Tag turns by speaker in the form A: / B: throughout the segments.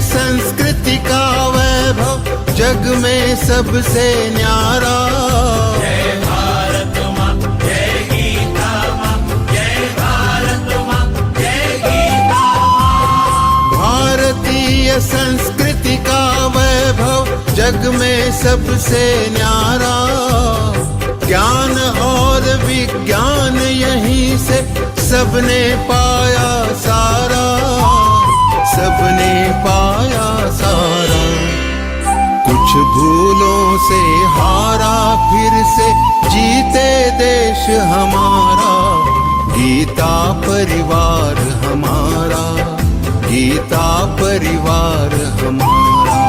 A: संस्कृति का वैभव जग में सबसे न्यारा।
B: जय भारत माँ, जय गीता माँ, जय भारत माँ, जय गीता माँ।
A: भारतीय संस्कृति का वैभव जग में सबसे न्यारा। ज्ञान और विज्ञान यहीं से सबने पाया सारा, सबने पाया सारा। कुछ भूलों से हारा फिर से जीते देश हमारा। गीता परिवार हमारा, गीता परिवार हमारा।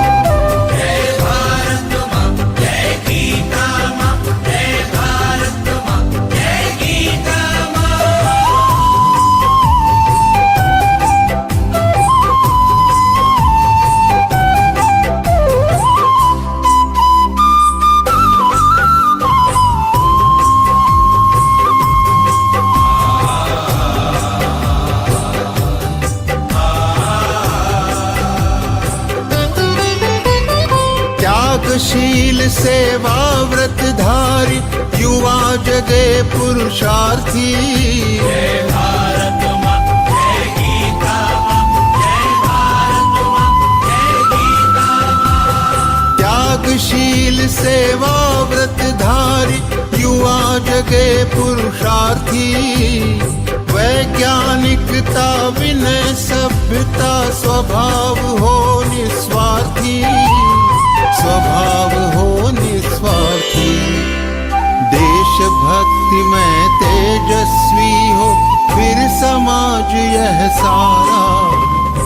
B: जय भारत माँ, जय गीता माँ, जय भारत माँ, जय गीता माँ।
A: त्यागशील सेवा व्रतधारी युवा जगे पुरुषार्थी।
B: जय भारत माँ, जय गीता माँ, जय भारत माँ, जय गीता माँ।
A: त्यागशील सेवा व्रतधारी युवा जगे पुरुषार्थी। वैज्ञानिकता विनय सभ्यता स्वभाव हो निस्वार्थी, स्वभाव हो निस्वार्थी। देशभक्ति में तेजस्वी हो फिर समाज यह सारा।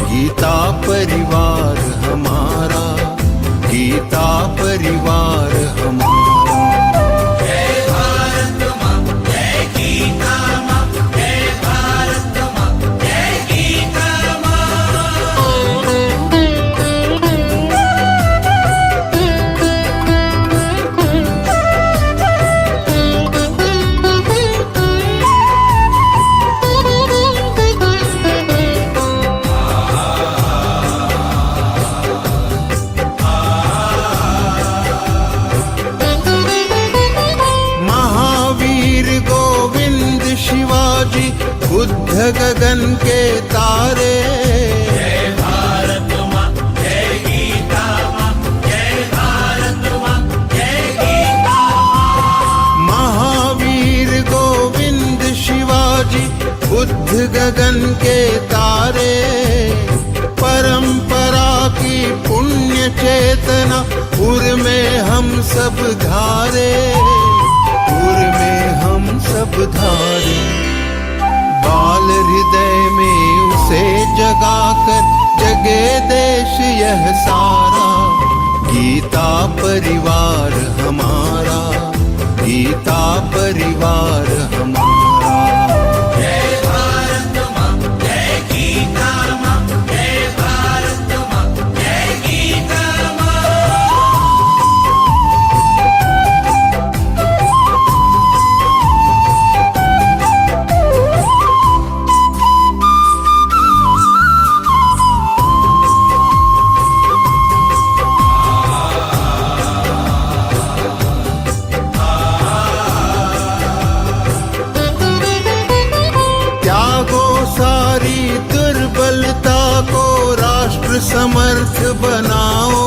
A: गीता परिवार हमारा, गीता परिवार हमारा।
B: जय भारत माँ, जय गीता माँ, जय भारत माँ, जय गीता माँ।
A: शिवाजी बुद्ध गगन के तारे।
B: जय भारत माँ, जय गीता माँ, जय भारत माँ, जय गीता माँ।
A: महावीर गोविंद शिवाजी बुद्ध गगन के तारे। परंपरा की पुण्य चेतना उर में हम सब धारे, उर में हम सब धारे। बाल हृदय में उसे जगाकर जगे देश यह सारा। गीता परिवार हमारा, गीता परिवार हमारा।
B: जय भारत माँ, जय गीता माँ, जय भारत माँ, जय गीता माँ।
A: समर्थ बनाओ।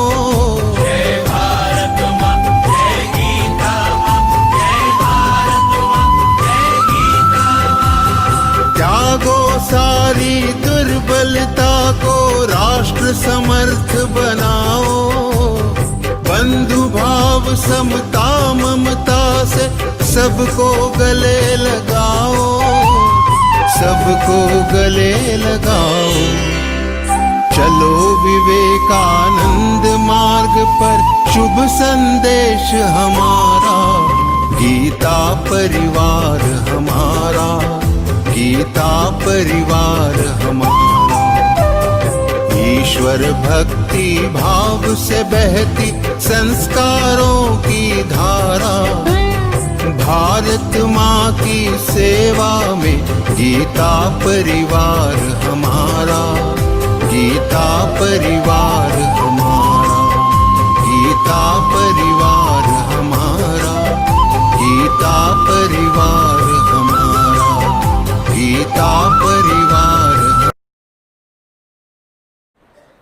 B: जय भारत माँ, जय गीता माँ, जय भारत माँ, जय गीता माँ।
A: त्यागो सारी दुर्बलता को राष्ट्र समर्थ बनाओ। बंधु भाव समता ममता से सबको गले लगाओ, सबको गले लगाओ। चलो विवेकानंद मार्ग पर शुभ संदेश हमारा। गीता परिवार हमारा, गीता परिवार हमारा। ईश्वर भक्ति भाव से बहती संस्कारों की धारा। भारत माँ की सेवा में गीता परिवार हमारा, गीता परिवार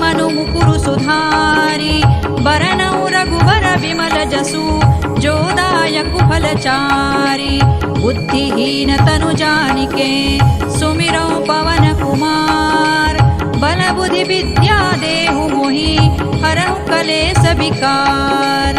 C: मनु मुकुरु सुधारी बरनौ रघुबर विमल जसु जोदायक फलचारी बुद्धिहीन तनु जानिके सुमिरौ पवन कुमार बल बुद्धि विद्या देहु मोहि हरहु कलेस विकार।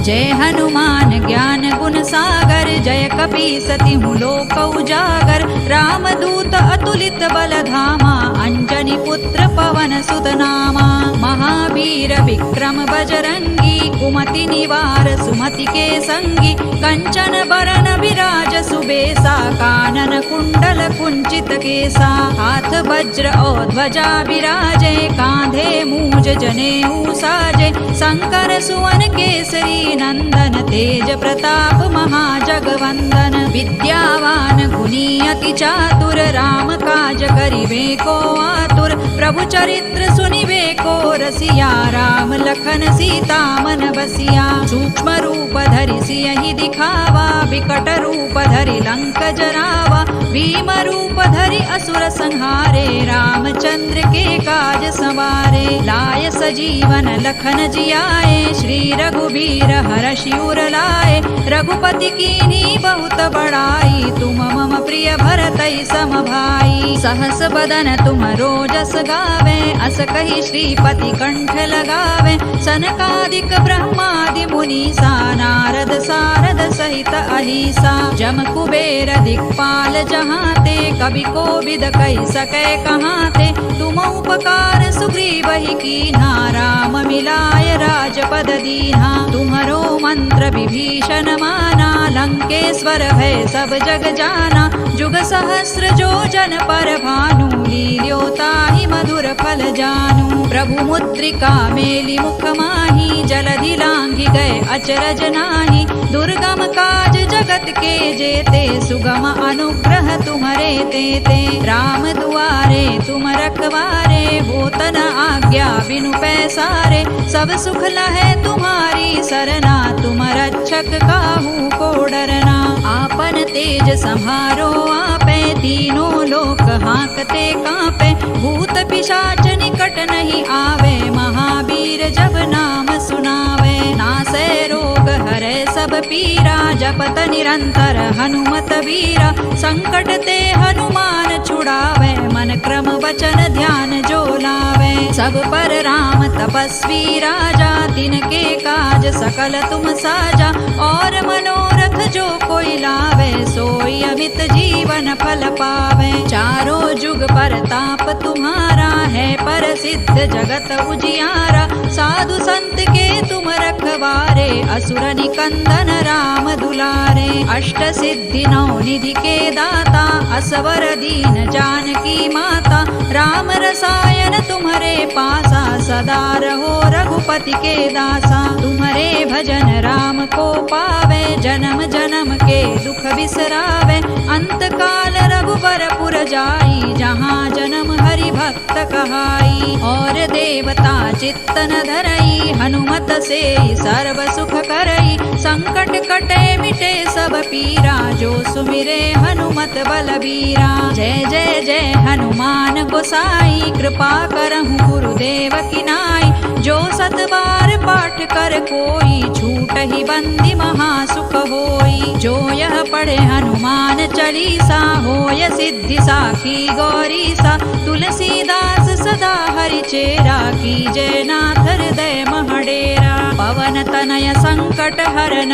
C: जय हनुमान ज्ञान गुण सागर जय कपीसति लोक उजागर रामदूत अतुलित बल धामा अंजनी पुत्र पवन सुत नामा महावीर विक्रम बजरंगी कुमति निवार सुमति के संगी कंचन बरन विराज सुबेसा कानन कुंडल कुंचित केसा हाथ वज्र और ध्वजा विराजे कांधे मूज जनेऊ साजे शंकर सुवन केसरी नंदन तेज प्रताप महाजगवंदन विद्यावान गुणी अति चातुर राम काज करिबे को आतुर प्रभु चरित्र सुनिबे को रसिया राम लखन सीता मन बसिया सूक्ष्म रूप धरि सियहि दिखावा विकट रूप धरि लंक जरावा भीम रूप धरि असुर संहारे रामचंद्र के काज सवारे लाय सजीवन लखन जियाए श्री रघुबीर हरषि उर लाए रघुपति कीन्ही बहुत बड़ाई तुम मम प्रिय भरतहि सम भाई सहस बदन तुम रोजस गावे अस कहि श्रीपति कंठ लगावे सनकादिक ब्रह्मादि मुनीसा नारद सारद सहित अहिसा जम कुबेर दिक्पाल जहाते कवि कोविद कहि सकै कहाते तुम उपकार सुग्रीवहि कीन्हा राम मिलाय राजपद दीन्हा तुम्हरो मंत्र विभीषण माना लंकेश्वर भय सब जग जाना जुग सहस्र जो जन पर भानु लील्यो ताहि मधुर फल जानू प्रभु मुद्रिका मेलि मुख माहि जलधि लांघि गए अचरज नाही दुर्गम काज जगत के जेते सुगम अनुग्रह तुम्हरे तेते राम दुआरे तुम रखवारे होत न आज्ञा बिनु पैसारे सब सुख लहै तुम्हारी सरना तुम रक्षक काहू को डरना आपन तेज सम्हारो आपे तीनों लोक हांकते कांपे भूत पिशाच निकट नहीं आवे महावीर जब नाम सुनावे नासै रोग हरै सब पीरा जपत निरंतर हनुमत वीरा संकट ते हनुमान छुड़ावे मन क्रम वचन ध्यान जो लावे सब पर राम तपस्वी राजा तिनके काज सकल तुम साजा और मनोरथ जो कोई लावे सोई अमित जीवन फल पावे चारों जुग परताप तुम्हारा है प्रसिद्ध जगत उजियारा साधु संत के तुम रखवारे असुर निकंदन राम दुलारे अष्ट सिद्धि नौ निधि के दाता असवर दीन जानकी माता राम रसायन तुम्हारे पासा सदा रहो रघुपति के दासा तुम्हारे भजन राम को पावे जन्म जन्म के दुख बिसरावे अंत काल रघुबर पुर जाई जहाँ जन्म हरि भक्त कहाई और देवता चित्तन धरई हनुमत से सर्व सुख करई संकट कटे मिटे सब पीरा जो सुमिरे हनुमत बलबीरा जय जय जय हनुमान गोसाई कृपा करहु गुरुदेव की नाई जो सत बार पाठ कर कोई छूट ही बंदी महासुख होई जो यह पढ़े हनुमान चालीसा होय सिद्धि साखी गौरीसा तुलसीदास सदा हरि चेरा की जय नाथ हृदय महडेरा पवन तनय संकट हरन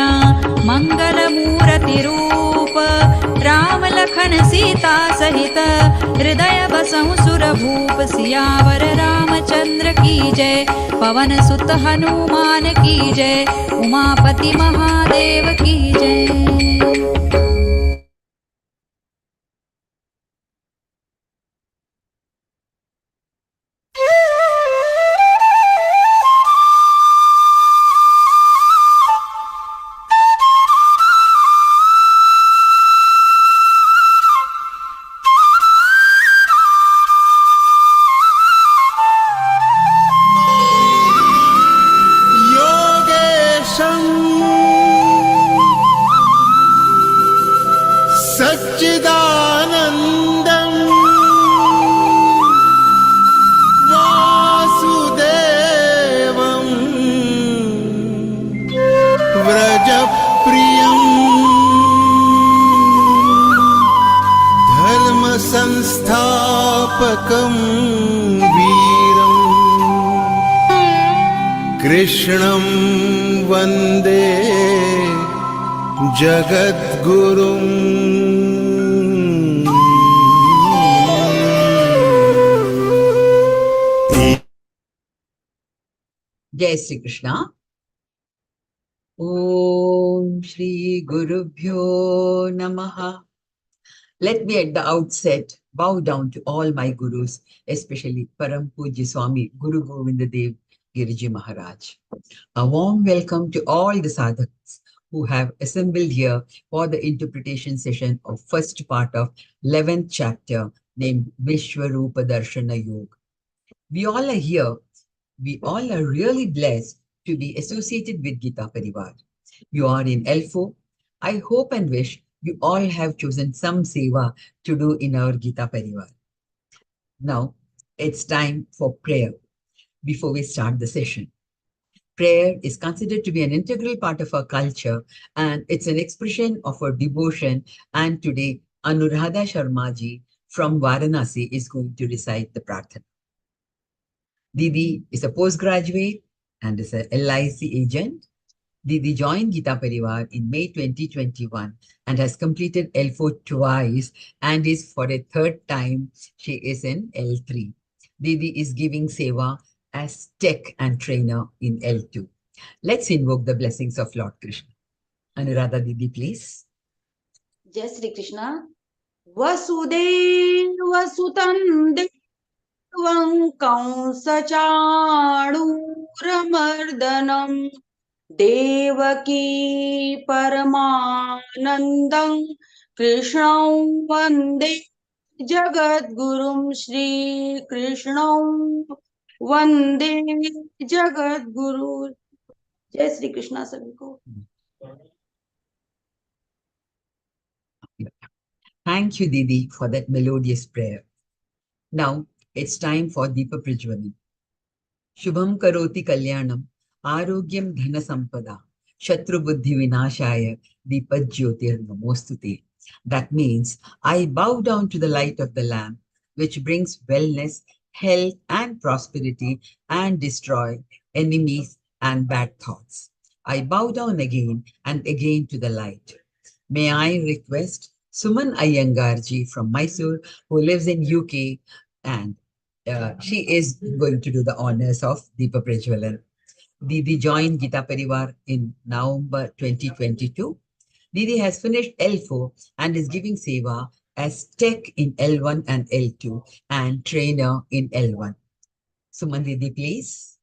C: मंगल मूर्ति रूप राम लखन सीता सहित हृदय बसहु सुर भूप सियावर रामचंद्र की जय पवन सुत हनुमान की जय उमापति महादेव की जय।
A: तारकं वीरम् कृष्णं वन्दे जगद्गुरुम्
D: Jai Shri Krishna. Om Shri Gurubhyo Namaha. Let me at the outset bow down to all my gurus, especially Param Pujya Swami Guru Govinda Dev Giriji Maharaj. A warm welcome to all the sadhaks who have assembled here for the interpretation session of first part of 11th chapter named Vishwarupa Darshana Yoga. We all are here. We all are really blessed to be associated with Geeta Parivar. You are in L4. I hope and wish you all have chosen some seva to do in our Geeta Parivar. Now, it's time for prayer before we start the session. Prayer is considered to be an integral part of our culture, and it's an expression of our devotion. And today, Anuradha Sharmaji from Varanasi is going to recite the prarthana. Didi is a postgraduate and is a LIC agent. Didi joined Geeta Parivar in May 2021 and has completed L4 twice and is for a third time, she is in L3. Didi is giving seva as tech and trainer in L2. Let's invoke the blessings of Lord Krishna. Anuradha Didi, please.
E: Jai Shri Krishna. Vasudevasutam devam कंसचाणूरमर्दनम् Devaki परमानन्दं कृष्णं वन्दे जगद्गुरुं श्रीकृष्णं वन्दे जगद्गुरु. जय श्री कृष्णा सभी को.
D: Thank you, Didi, for that melodious prayer. Now, it's time for Deepa Prajwalan. Shubham karoti kalyanam, arogyam dhana sampada, shatru buddhi vinashaya, Deepa jyotir namostute. That means, I bow down to the light of the lamp, which brings wellness, health, and prosperity, and destroy enemies and bad thoughts. I bow down again and again to the light. May I request Suman Iyengarji from Mysore, who lives in UK, and she is going to do the honors of Deepa Prajwalan. Didi joined Geeta Parivar in November 2022. Didi has finished L4 and is giving seva as tech in L1 and L2 and trainer in L1. Suman Didi, please.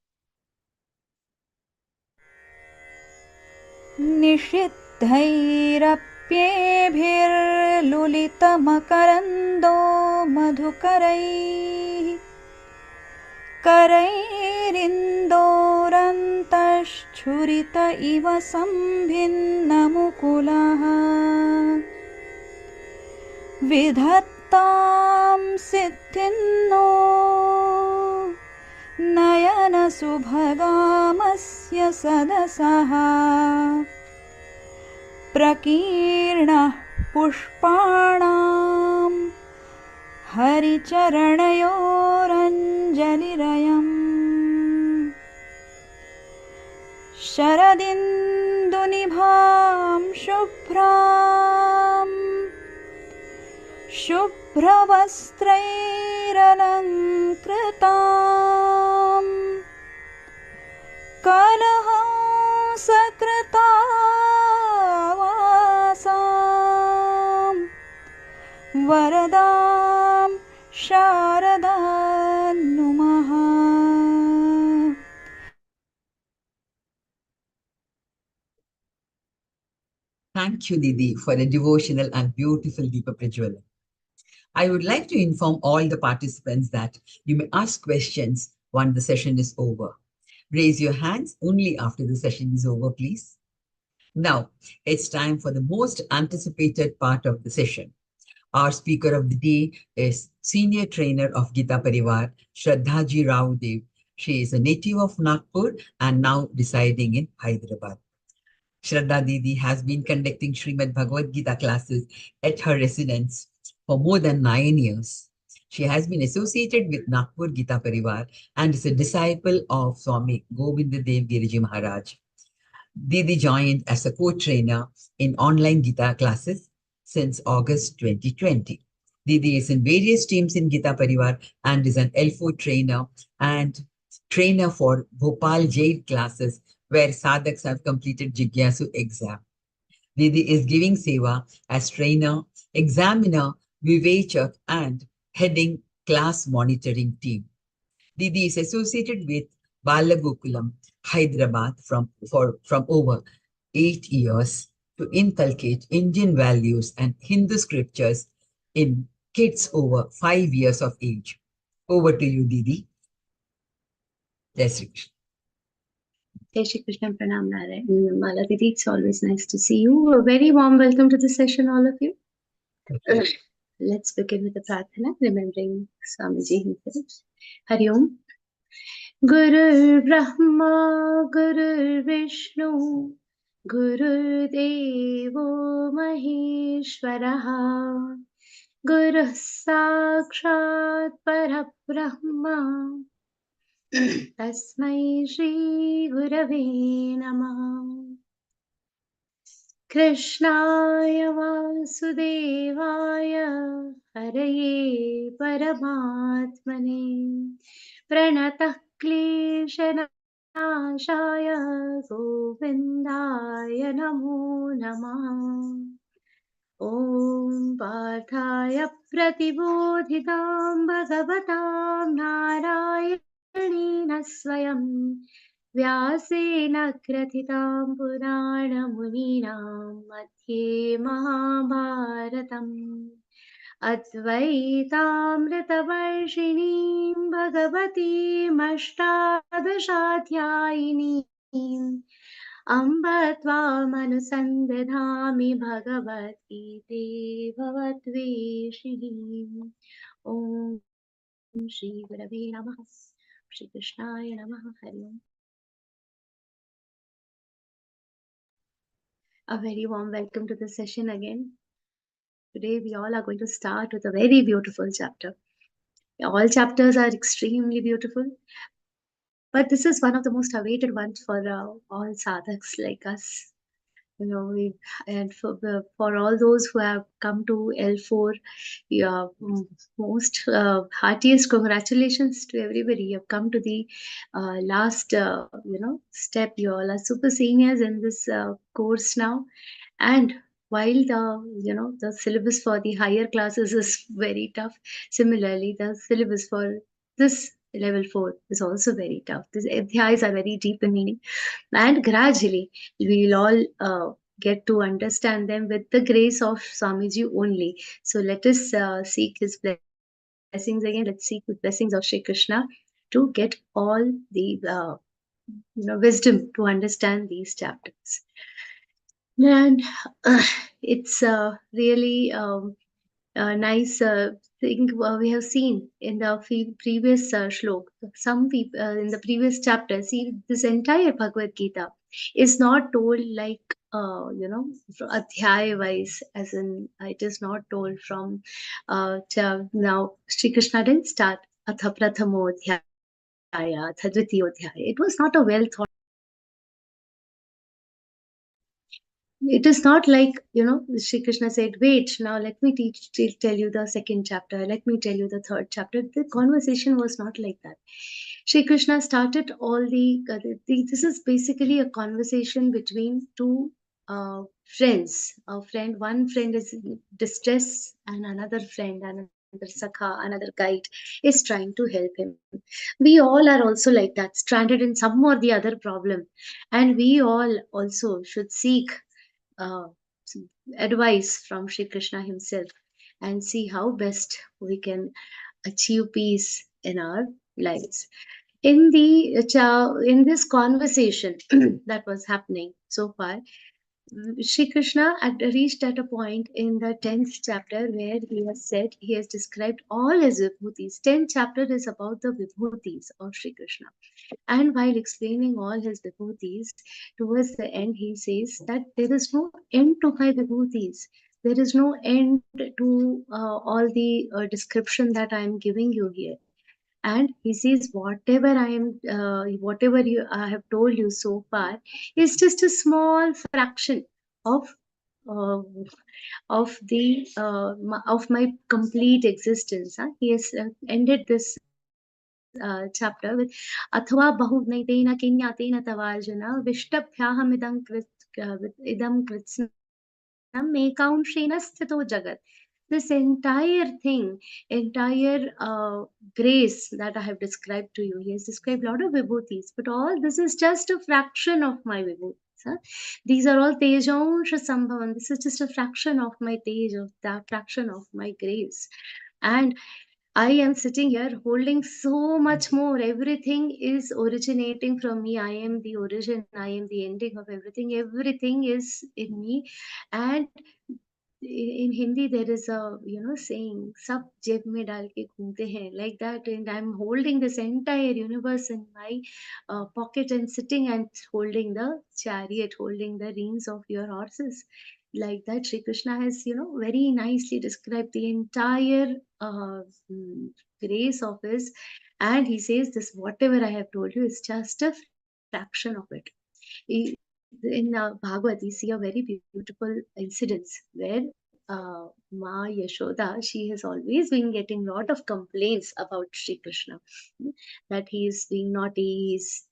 C: निषिद्धैरप्येभिर्लुलितमकरन्दो मधुकरैः करैरिन्दोरन्तश्छुरित इव सम्भिन्नमुकुलः विधत्तां सिद्धिन्नो नयनसुभगामस्य सदसः प्रकीर्णः पुष्पाणां हरिचरणयोरञ्जलिरयम् शरदिन्दुनिभां शुभ्रवस्त्रैरलङ्कृतां कलहंसकृतावासां वरदां शारदां नुमः.
D: Thank you, Didi, for a devotional and beautiful Deepa Prajwalan. I would like to inform all the participants that you may ask questions once the session is over. Raise your hands only after the session is over, please. Now, it's time for the most anticipated part of the session. Our speaker of the day is Senior Trainer of Geeta Parivar, Shraddhaji Rao Dev. She is a native of Nagpur and now residing in Hyderabad. Shraddha Didi has been conducting Śrīmad-Bhagavadgītā classes at her residence for more than 9 years. She has been associated with Nagpur Geeta Parivar and is a disciple of Swami Govindadev Giriji Maharaj. Didi joined as a co-trainer in online Geeta classes since August 2020. Didi is in various teams in Geeta Parivar and is an L4 trainer and trainer for Bhopal Jade classes where sadhaks have completed Jigyasu exam. Didi is giving seva as trainer, examiner, vivechak and heading class monitoring team. Didi is associated with Balagokulam, Hyderabad from over 8 years to inculcate Indian values and Hindu scriptures in kids over 5 years of age. Over to you, Didi. Jai Shri Krishna.
F: Jai Shri Krishna, Pranam Narayan. Mala Didi, it's always nice to see you. A very warm welcome to the session, all of you. Let's begin with the prarthana, remembering Swamiji himself. Hari Om. Guru Brahma, Guru Vishnu, Guru Devo Maheshwaraha, Guru Sakshat Parabrahma, Tasmai Shri Gurave Namah. Krishnaya Vasudevaya Haraye Paramatmane Pranatah Kleshanashaya Govindaya Namo Namah. Om Parthaya Pratibodhitam Bhagavatam Narayana Swayam Vyasena Kratitam Purana Muninam Madhye Mahabharatam Advaitamritavarshiniim Bhagavatim Ashtadashaധ്യായിനീം Amba Tvamanusandathami Bhagavad-gītē Bhavatveshinim. Om Shri Gurave Namaha. Shri Krishnaya Namaha. Hari Om. A very warm welcome to the session again. Today we all are going to start with a very beautiful chapter. All chapters are extremely beautiful, but this is one of the most awaited ones for all sadhaks like us. You know, and for all those who have come to L4, yeah, most heartiest congratulations to everybody. You have come to the last, step. You all are super seniors in this course now, and while the syllabus for the higher classes is very tough, similarly the syllabus for this level 4 is also very tough. These adhyayas are very deep in meaning, and gradually we'll all get to understand them with the grace of Swamiji only. So let us seek his blessings again. Let's seek the blessings of Shri Krishna to get all the wisdom to understand these chapters. And it's really nice thing we have seen in the previous shlok. Some people in the previous chapter, see, this entire Bhagavad Gita is not told like adhyaya wise, as in it is not told from now Shri Krishna didn't start atha prathamo adhyaya, atha dvitiyo adhyaya. It was not a well thought. It is not like, Shri Krishna said, wait, now let me tell you the second chapter, let me tell you the third chapter. The conversation was not like that. Shri Krishna started all this is basically a conversation between two friends. One friend is in distress, and another friend, another sakha, another guide is trying to help him. We all are also like that, stranded in some or the other problem, and we all also should seek advice from Shri Krishna himself and see how best we can achieve peace in our lives. In this conversation that was happening so far, Shri Krishna had reached at a point in the 10th chapter where he has described all his vibhutis. 10th chapter is about the vibhutis of Shri Krishna. And while explaining all his vibhutis, towards the end he says that there is no end to my vibhutis. There is no end to all the description that I am giving you here. And he says, whatever whatever I have told you so far is just a small fraction of uh, of my complete existence. Huh? He has ended this chapter with Athva bahunaitina kinyatina tavajana vishtaphyaham idam Mekaunshena sthito jagat. This entire thing, entire grace that I have described to you, he has described a lot of vibhutis, but all this is just a fraction of my vibhutis. Huh? These are all tejansha sambhavan. This is just a fraction of my tej, of that fraction of my grace. And I am sitting here holding so much more. Everything is originating from me. I am the origin. I am the ending of everything. Everything is in me. And in Hindi, there is a saying, "Sab jeb mein dal ke ghumte hain," like that. And I'm holding this entire universe in my pocket and sitting and holding the chariot, holding the reins of your horses. Like that, Sri Krishna has, very nicely described the entire mm, grace of his. And he says, this, whatever I have told you, is just a fraction of it. In Bhagavad, we see a very beautiful incidents where Ma Yashoda, she has always been getting a lot of complaints about Sri Krishna, that he is being naughty, he's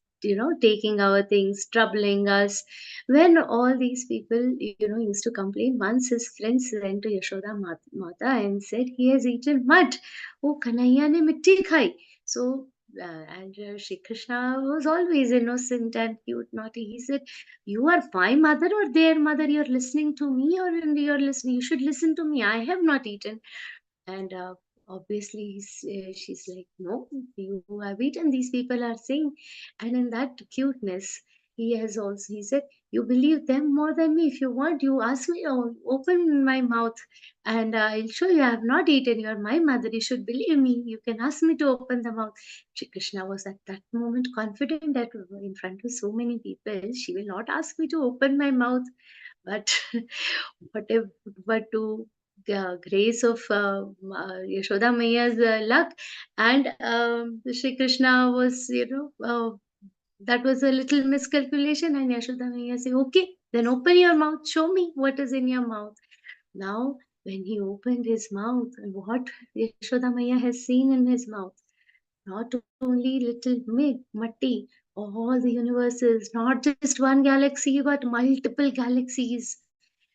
F: taking our things, troubling us. When all these people used to complain, once his friends went to Yashoda Mata and said he has eaten mud. Oh, Kanhaiya ne mitti khai. So and Shri Krishna was always innocent and cute, naughty. He said, "You are my mother or their mother? You're listening to me, or you're listening? You should listen to me. I have not eaten." And obviously, she's like, "No, you have eaten. These people are saying." And in that cuteness, he said, "You believe them more than me. If you want, you ask me, open my mouth, and I'll show you I have not eaten. You are my mother. You should believe me. You can ask me to open the mouth." Shri Krishna was at that moment confident that in front of so many people, she will not ask me to open my mouth. But whatever, but to grace of Yashoda Maiya's luck, and Shri Krishna was, that was a little miscalculation, and Yashoda Maiya say, "Okay, then open your mouth, show me what is in your mouth." Now, when he opened his mouth, and what Yashoda Maiya has seen in his mouth, not only little matti, all the universes, not just one galaxy, but multiple galaxies,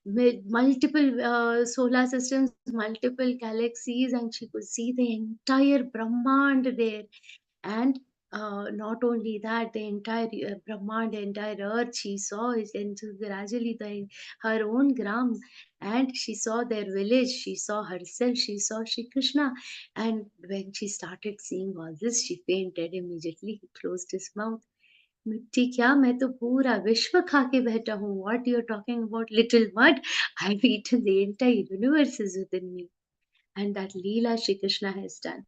F: with multiple solar systems, multiple galaxies, and she could see the entire Brahmand there. And not only that, the entire Brahmand, the entire earth she saw is, and so gradually her own gram, and she saw their village, she saw herself, she saw Shri Krishna. And when she started seeing all this, she fainted immediately. He closed his mouth. मिट्टी क्या, मैं तो पूरा विश्व खा के बैठा हूँ. What you're talking about, little mud? I've eaten the entire universe is within me. And that Leela Shri Krishna has done.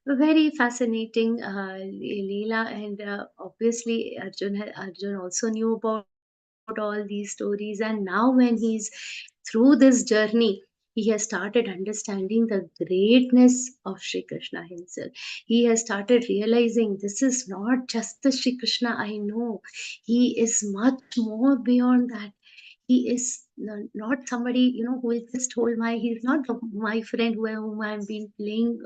F: A very fascinating Leela, and obviously Arjun also knew about all these stories, and now when he's through this journey, he has started understanding the greatness of Shri Krishna himself. He has started realizing this is not just the Shri Krishna I know. He is much more beyond that. He is not somebody who will just hold my. He's not my friend whom I've been playing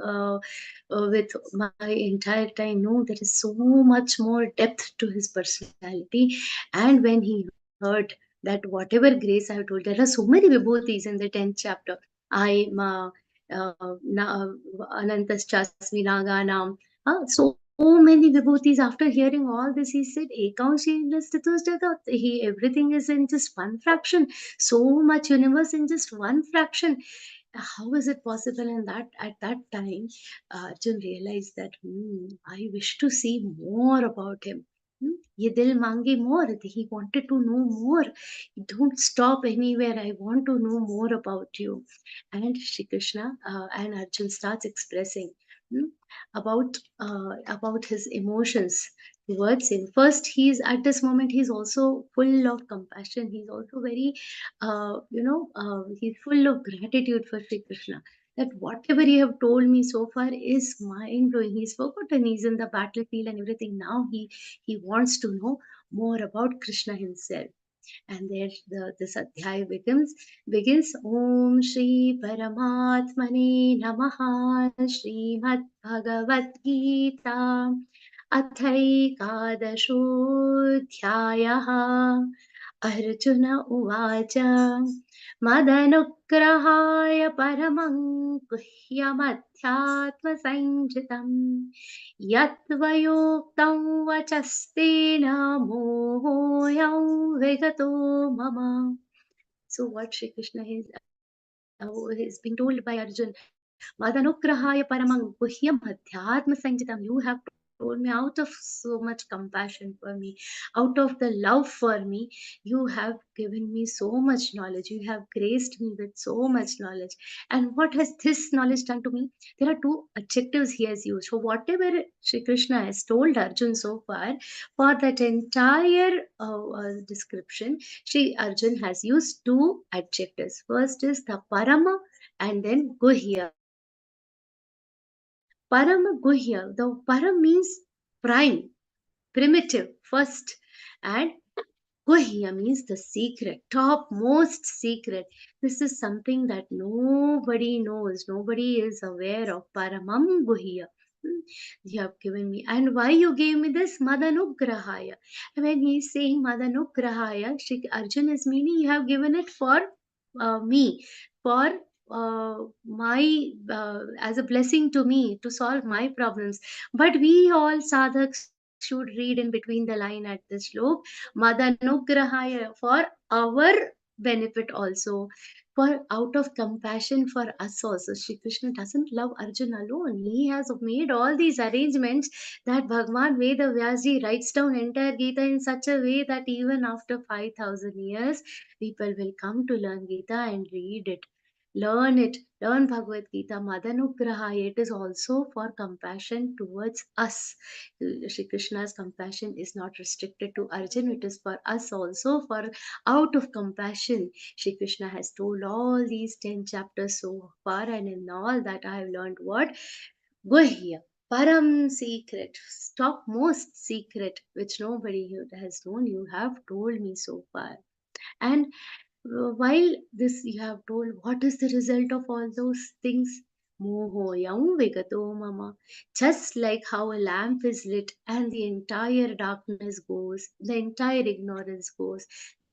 F: with my entire time. No, there is so much more depth to his personality. And when he heard that whatever grace I have told, there are so many vibhutis in the 10th chapter. I ma Anantaschasmi Naganam. So many vibhutis. After hearing all this, he said, he everything is in just one fraction. So much universe in just one fraction. How is it possible? And that at that time, Arjun realized that I wish to see more about him. Ye dil mange more. He wanted to know more. Don't stop anywhere. I want to know more about you. And Shri Krishna and Arjun starts expressing about his emotions towards him. First, he's at this moment, he's also full of compassion. He's also very, he's full of gratitude for Sri Krishna. That whatever you have told me so far is mind blowing. He's forgotten. He's in the battlefield and everything. Now he wants to know more about Krishna himself. And there this adhyaya begins Om Shri Paramatmane Namaha Śrīmad-Bhagavadgītā अथैकादशोऽध्यायः Arjun उवाच मदनुग्रहाय परमं गुह्यमध्यात्मसंज्ञितम् यत्त्वयोक्तं वचस्तेन मोहोऽयं विगतो मम. So what Shri Krishna is being told by Arjun, Madanugrahaya paramang guhyam adhyatma sanjitam. You have told me out of so much compassion for me, out of the love for me, you have given me so much knowledge. You have graced me with so much knowledge. And what has this knowledge done to me? There are two adjectives he has used. So whatever Shri Krishna has told Arjun so far, for that entire description, Shri Arjun has used two adjectives. First is the parama and then guhya. Parama guhya. The param means prime, primitive, first, and guhya means the secret, topmost secret. This is something that nobody knows, nobody is aware of. Paramam guhya. You have given me. And why you gave me this? Madanugrahaya. When he is saying Madanugrahaya, Shri Arjun is meaning you have given it for me, for my as a blessing to me to solve my problems. But we all sadhaks should read in between the line at this slok, Madanugrahaya, for our benefit also, for out of compassion for us also. Shri Krishna doesn't love Arjun alone. He has made all these arrangements that Bhagwan Veda Vyasji writes down entire Gita in such a way that even after 5,000 years, people will come to learn Gita and read it. Learn it, learn Bhagavad Gita, Madanugrahaya. It is also for compassion towards us. Shri Krishna's compassion is not restricted to Arjun, it is for us also. For out of compassion, Shri Krishna has told all these 10 chapters so far, and in all that I have learned what? Guhya, Param secret, topmost secret, which nobody has known, you have told me so far. And while this you have told, what is the result of all those things? Mohoyam vigato mama. Just like how a lamp is lit and the entire darkness goes, the entire ignorance goes.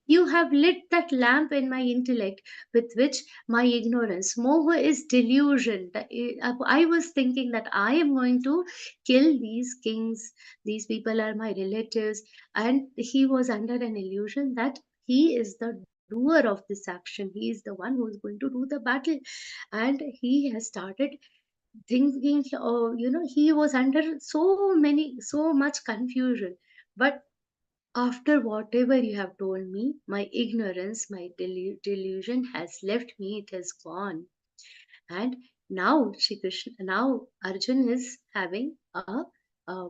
F: You have lit that lamp in my intellect with which my ignorance, moha is delusion. I was thinking that I am going to kill these kings, these people are my relatives, and he was under an illusion that he is the doer of this action. He is the one who is going to do the battle. And he has started thinking, he was under so much confusion. But after whatever you have told me, my ignorance, my delusion has left me, it has gone. And now Shri Krishna, now Arjun is having a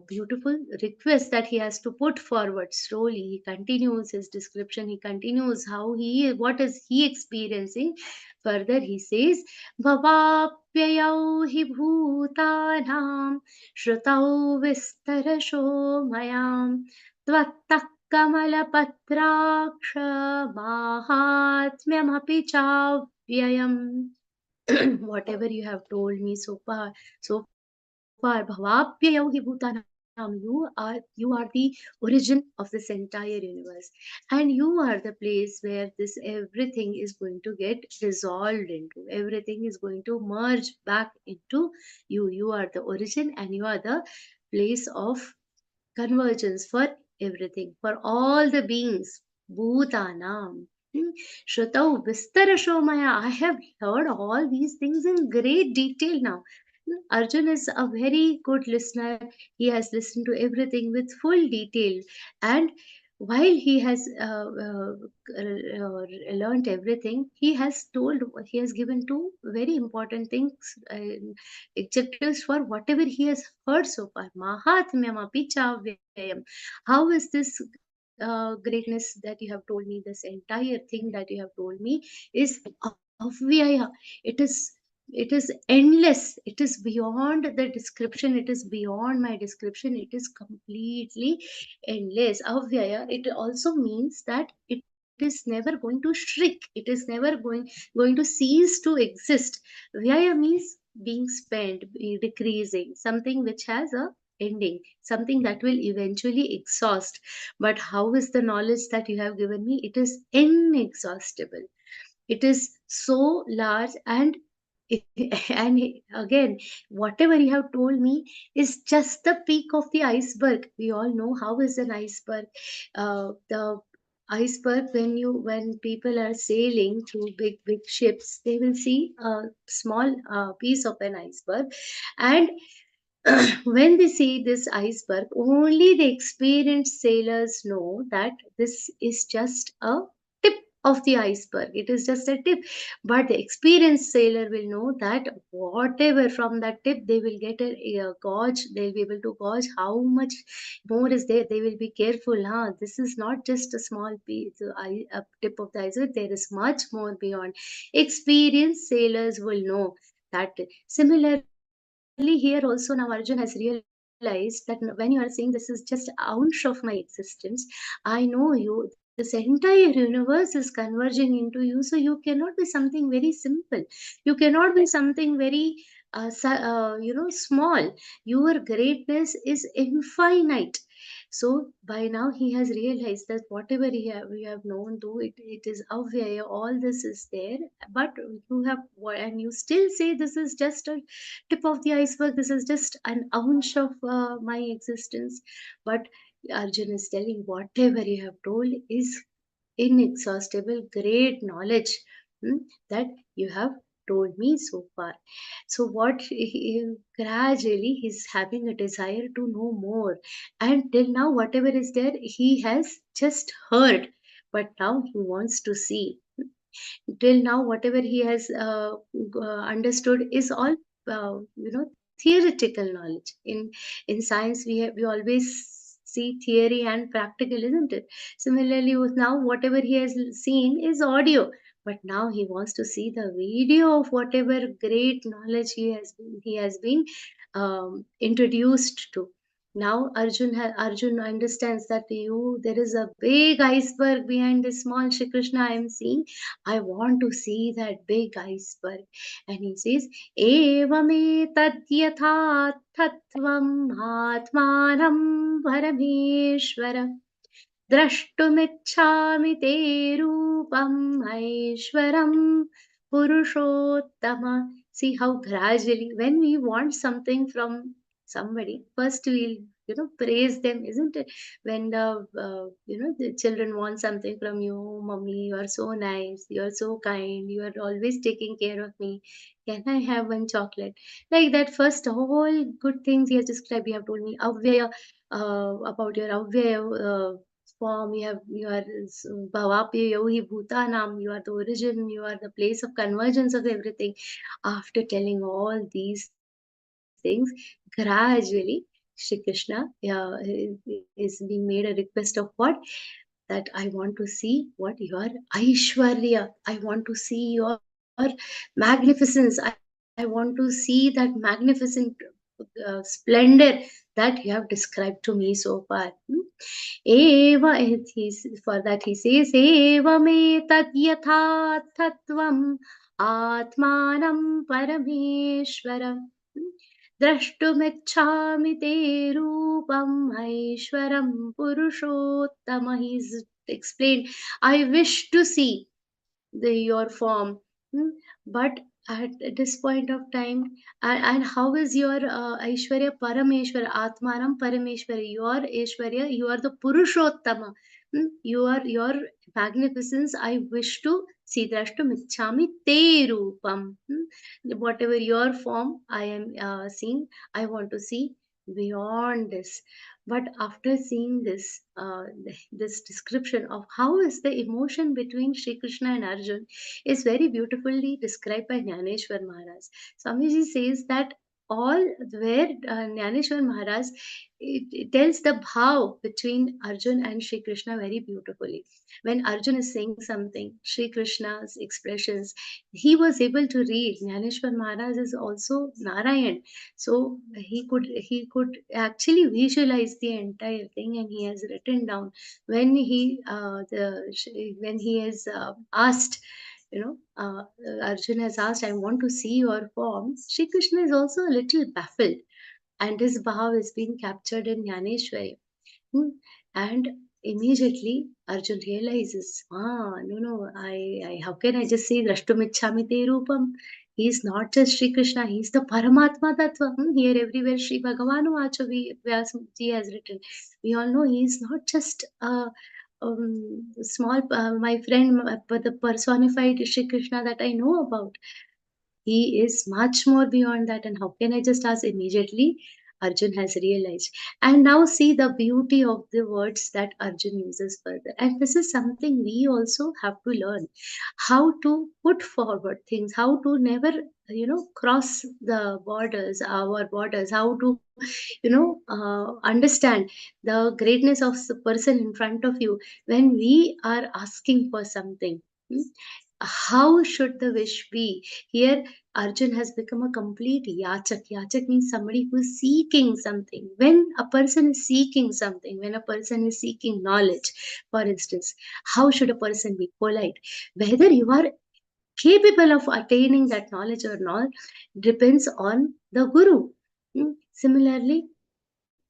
F: beautiful request that he has to put forward slowly. He continues his description. He continues what is he experiencing. Further, he says, Bhavapyayau hi bhutanam shrutau vistarasho mayam tvattah kamalapatraksha mahatmyamapi chavyayam. Whatever you have told me so far, Bhavapyayau hi bhutanam. You are the origin of this entire universe, and you are the place where this everything is going to get dissolved into. Everything is going to merge back into you. You are the origin, and you are the place of convergence for everything, for all the beings. Bhutanam. Shrutau Vistarasho Maya. I have heard all these things in great detail now. Arjun is a very good listener. He has listened to everything with full detail. And while he has learned everything, he has given two very important things, adjectives for whatever he has heard so far. Mahatmyam api chavyayam. How is this greatness that you have told me, this entire thing that you have told me is avyaya. It is it is endless. It is beyond the description. It is beyond my description. It is completely endless. Avyaya, it also means that it is never going to shrink. It is never going to cease to exist. Vyaya means being spent, decreasing, something which has a ending, something that will eventually exhaust. But how is the knowledge that you have given me? It is inexhaustible. It is so large, and and again, whatever you have told me is just the peak of the iceberg. We all know how is an iceberg. The iceberg, when people are sailing through big ships, they will see a small piece of an iceberg, and when they see this iceberg, only the experienced sailors know that this is just a tip of the iceberg. It is just a tip. But the experienced sailor will know that whatever from that tip, they will get a gauge. They'll be able to gauge how much more is there. They will be careful. Huh? This is not just a small piece, a tip of the iceberg. There is much more beyond. Experienced sailors will know that. Similarly, here also now Arjun has realized that when you are saying this is just an ounce of my existence, I know you. This entire universe is converging into you, so you cannot be something very simple. You cannot be something very, small. Your greatness is infinite. So by now he has realized that whatever we have known, though it is avyaya, all this is there, but you have, and you still say this is just a tip of the iceberg, this is just an ounce of my existence. But Arjun is telling whatever you have told is inexhaustible, great knowledge, that you have told me so far. So what gradually he's having a desire to know more, and till now whatever is there he has just heard, but now he wants to see. Till now whatever he has understood is all theoretical knowledge. In science we always see theory and practical, isn't it? Similarly with now whatever he has seen is audio, but now he wants to see the video of whatever great knowledge he has been introduced to. Now Arjun understands that there is a big iceberg behind this small Shri Krishna I am seeing. I want to see that big iceberg. And he says, Evame tadyatha tattvam atmanam parameshwara drashtumichhami te rupam aishwaram purushottama. See how gradually, when we want something from somebody, first we'll praise them, isn't it? When the children want something from you, mommy, you are so nice, you are so kind, you are always taking care of me. Can I have one chocolate? Like that, first all good things he has described. You have told me avyaya, about your avyaya form. You are bhavapi yohi bhutanam. You are the origin. You are the place of convergence of everything. After telling all these things, gradually Shri Krishna is being made a request of what? That I want to see what your Aishwarya. I want to see your magnificence. I want to see that magnificent splendor that you have described to me so far. Eva, for that he says, Eva me tad yatha tattvam atmanam parameshwaram drashtumichhami te rupam aishwaram purushottama. He's explained, I wish to see your form, but at this point of time, and how is your Aishwarya Parameshwara Atmanam Parameshwara, your Aishwarya, you are the Purushottama, your magnificence I wish to see. Drashtum Ichhami Te Rupam. Whatever your form I am seeing, I want to see beyond this. But after seeing this, this description of how is the emotion between Sri Krishna and Arjun is very beautifully described by Jnaneshwar Maharaj. Swamiji says that all where Jnaneshwar Maharaj it tells the bhav between Arjun and Sri Krishna very beautifully. When Arjun is saying something, Sri Krishna's expressions, he was able to read. Jnaneshwar Maharaj is also Narayan, so he could actually visualize the entire thing, and he has written down when he has asked, you know, Arjun has asked, I want to see your form. Sri Krishna is also a little baffled, and his bhav is being captured in Jnaneshwari. And immediately Arjun realizes, no, how can I just say Drashtumichhami te rupam? He's not just Sri Krishna, he's the Paramatma Tattva. Here, everywhere, Sri Bhagavanu Vachavi Vyasaji has written. We all know he's not just a small, my friend, but the personified Sri Krishna that I know about. He is much more beyond that. And how can I just ask? Immediately, Arjun has realized. And now see the beauty of the words that Arjun uses further. And this is something we also have to learn how to put forward things, how to never, cross the borders, our borders, how to, understand the greatness of the person in front of you when we are asking for something. How should the wish be? Here, Arjun has become a complete yachak. Yachak means somebody who is seeking something. When a person is seeking something, when a person is seeking knowledge, for instance, how should a person be polite? Whether you are capable of attaining that knowledge or not depends on the Guru. Similarly,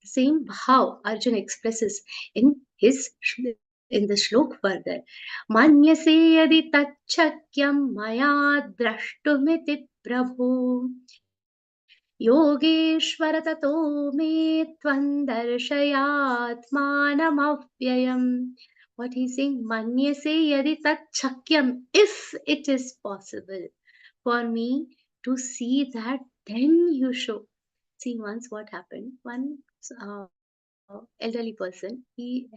F: same how Arjun expresses in his in the shlok further. Manyase yadi tacchakyam maya drashtumiti prabhu yogeshwara tato me tvam darshayatmanamavyayam. What he's saying, manyase yadi tacchakyam, if it is possible for me to see that, then you show. See, once what happened, one uh, elderly person, he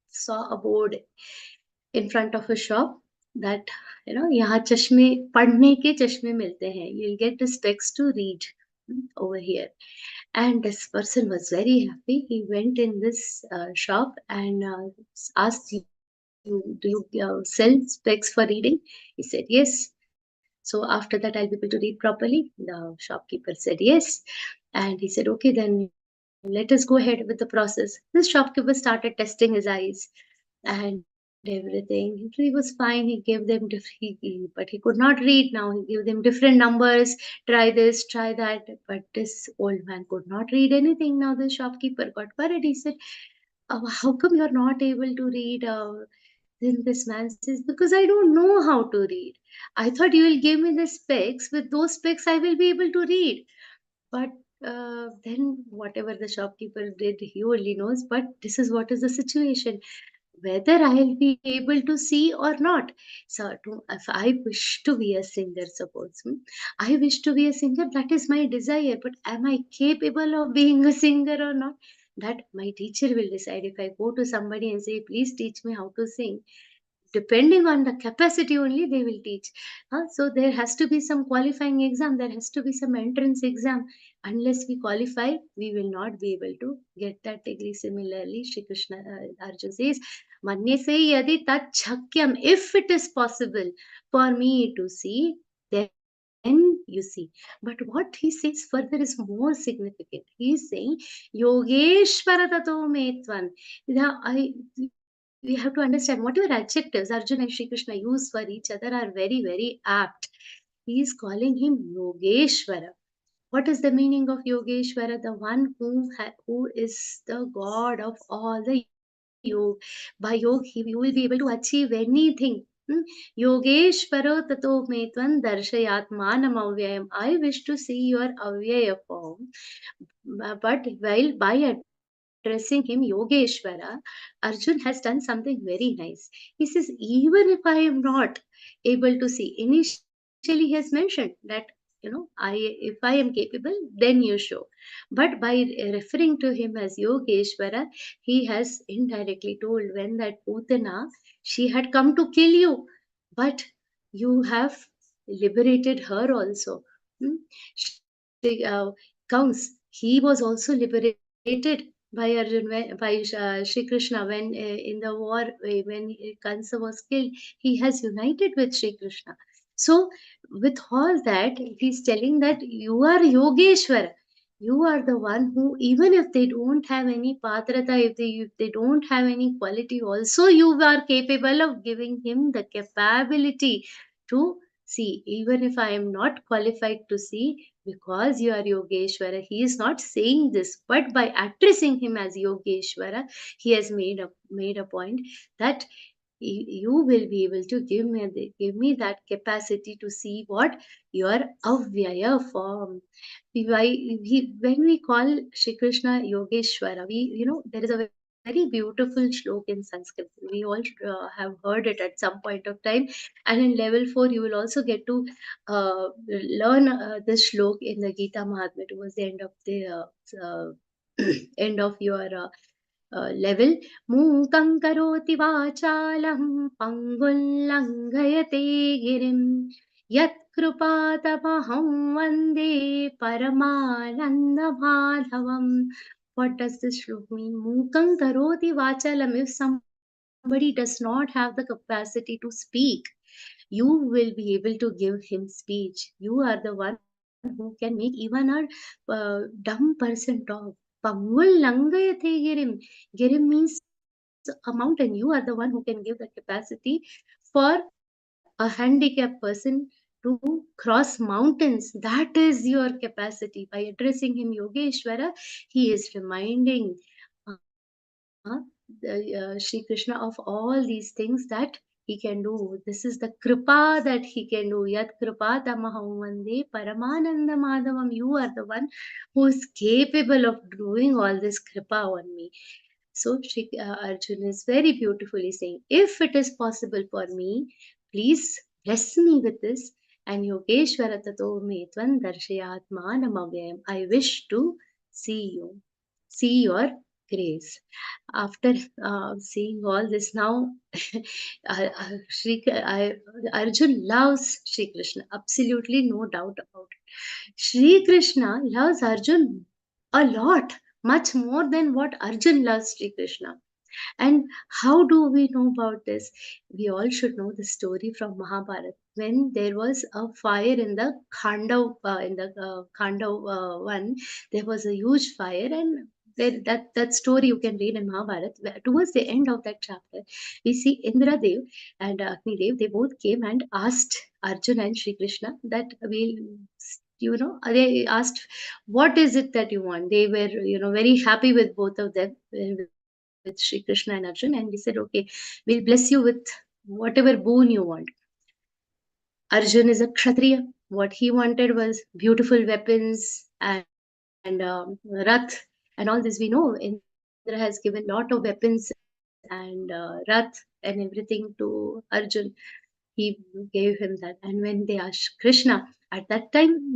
F: saw a board in front of a shop that, यहाँ चश्मे पढ़ने के चश्मे मिलते हैं, you'll get the specs to read over here. And this person was very happy. He went in this shop and asked, do you sell specs for reading? He said yes. So after that, I'll be able to read properly. The shopkeeper said yes. And he said, okay, then let us go ahead with the process. This shopkeeper started testing his eyes and everything. He was fine. He gave them, but he could not read now. He gave them different numbers. Try this, try that. But this old man could not read anything. Now the shopkeeper got worried. He said, how come you're not able to read? Then this man says, because I don't know how to read. I thought you will give me the specs. With those specs, I will be able to read. But then whatever the shopkeeper did, he only knows. But this is what is the situation. Whether I'll be able to see or not. So if I wish to be a singer, suppose, I wish to be a singer, that is my desire. But am I capable of being a singer or not? That my teacher will decide. If I go to somebody and say, please teach me how to sing, depending on the capacity only they will teach. So there has to be some qualifying exam, there has to be some entrance exam. Unless we qualify, we will not be able to get that degree. Similarly, Shri Krishna, Arjun says, Manye se yadi tat chakyam, if it is possible for me to see, then you see. But what he says further is more significant. He is saying, Yogeshwara tato me tvam. We have to understand whatever adjectives Arjun and Shri Krishna use for each other are very, very apt. He is calling him Yogeshwara. What is the meaning of Yogeshwara? The one who is the God of all the yoga. By yoga, you will be able to achieve anything. Yogeshwara tato me tvam darshayatmanam avyayam. I wish to see your avyaya form. But while by addressing him Yogeshwara, Arjun has done something very nice. He says, even if I am not able to see, initially he has mentioned that if I am capable, then you show. But by referring to him as Yogeshwara, he has indirectly told when that Putana, she had come to kill you, but you have liberated her also. Hmm? Counts, he was also liberated by Arjun, by Shri Krishna when in the war, when Kansa was killed, he has united with Shri Krishna. So, with all that, he's telling that you are Yogeshwara. You are the one who, even if they don't have any patrata, if they don't have any quality, also you are capable of giving him the capability to see. Even if I am not qualified to see, because you are Yogeshwara, he is not saying this, but by addressing him as Yogeshwara, he has made a point that you will be able to give me that capacity to see what your avyaya form. When we call Shri Krishna Yogeshwara, there is a very beautiful shlok in Sanskrit. We all have heard it at some point of time, and in level 4 you will also get to learn this shlok in the Geeta Mahatmya towards the end of the end of your level. मूकं करोति वाचालं पङ्गुं लङ्घयते गिरिं यत्कृपातमहं वन्दे परमानन्दमाधवम्. What does this shlok mean? Mūkam karoti vachalam. If somebody does not have the capacity to speak, you will be able to give him speech. You are the one who can make even a dumb person talk. Pangul langayate girim. Girim means a mountain. You are the one who can give the capacity for a handicapped person to cross mountains. That is your capacity. By addressing him Yogeshwara, he is reminding Shri Krishna of all these things that he can do. This is the kripa that he can do. Yat kripa tamaham vande paramananda madhavam. You are the one who is capable of doing all this kripa on me. So Arjun is very beautifully saying, if it is possible for me, please bless me with this. And Yogeshwara tato me tvan darshayatmanam. I wish to see you, see your grace. After seeing all this now, Arjun loves Shri Krishna. Absolutely no doubt about it. Shri Krishna loves Arjun a lot, much more than what Arjun loves Shri Krishna. And how do we know about this? We all should know the story from Mahabharata. When there was a fire in the Khandav one, there was a huge fire, and that story you can read in Mahabharata. Towards the end of that chapter, we see Indradev and Agnidev. They both came and asked Arjun and Shri Krishna that they asked, what is it that you want? They were very happy with both of them, with Shri Krishna and Arjun, and he said, okay, we'll bless you with whatever boon you want. Arjun is a Kshatriya. What he wanted was beautiful weapons and Rath and all this. We know Indra has given lot of weapons and Rath and everything to Arjun. He gave him that. And when they asked Krishna, at that time,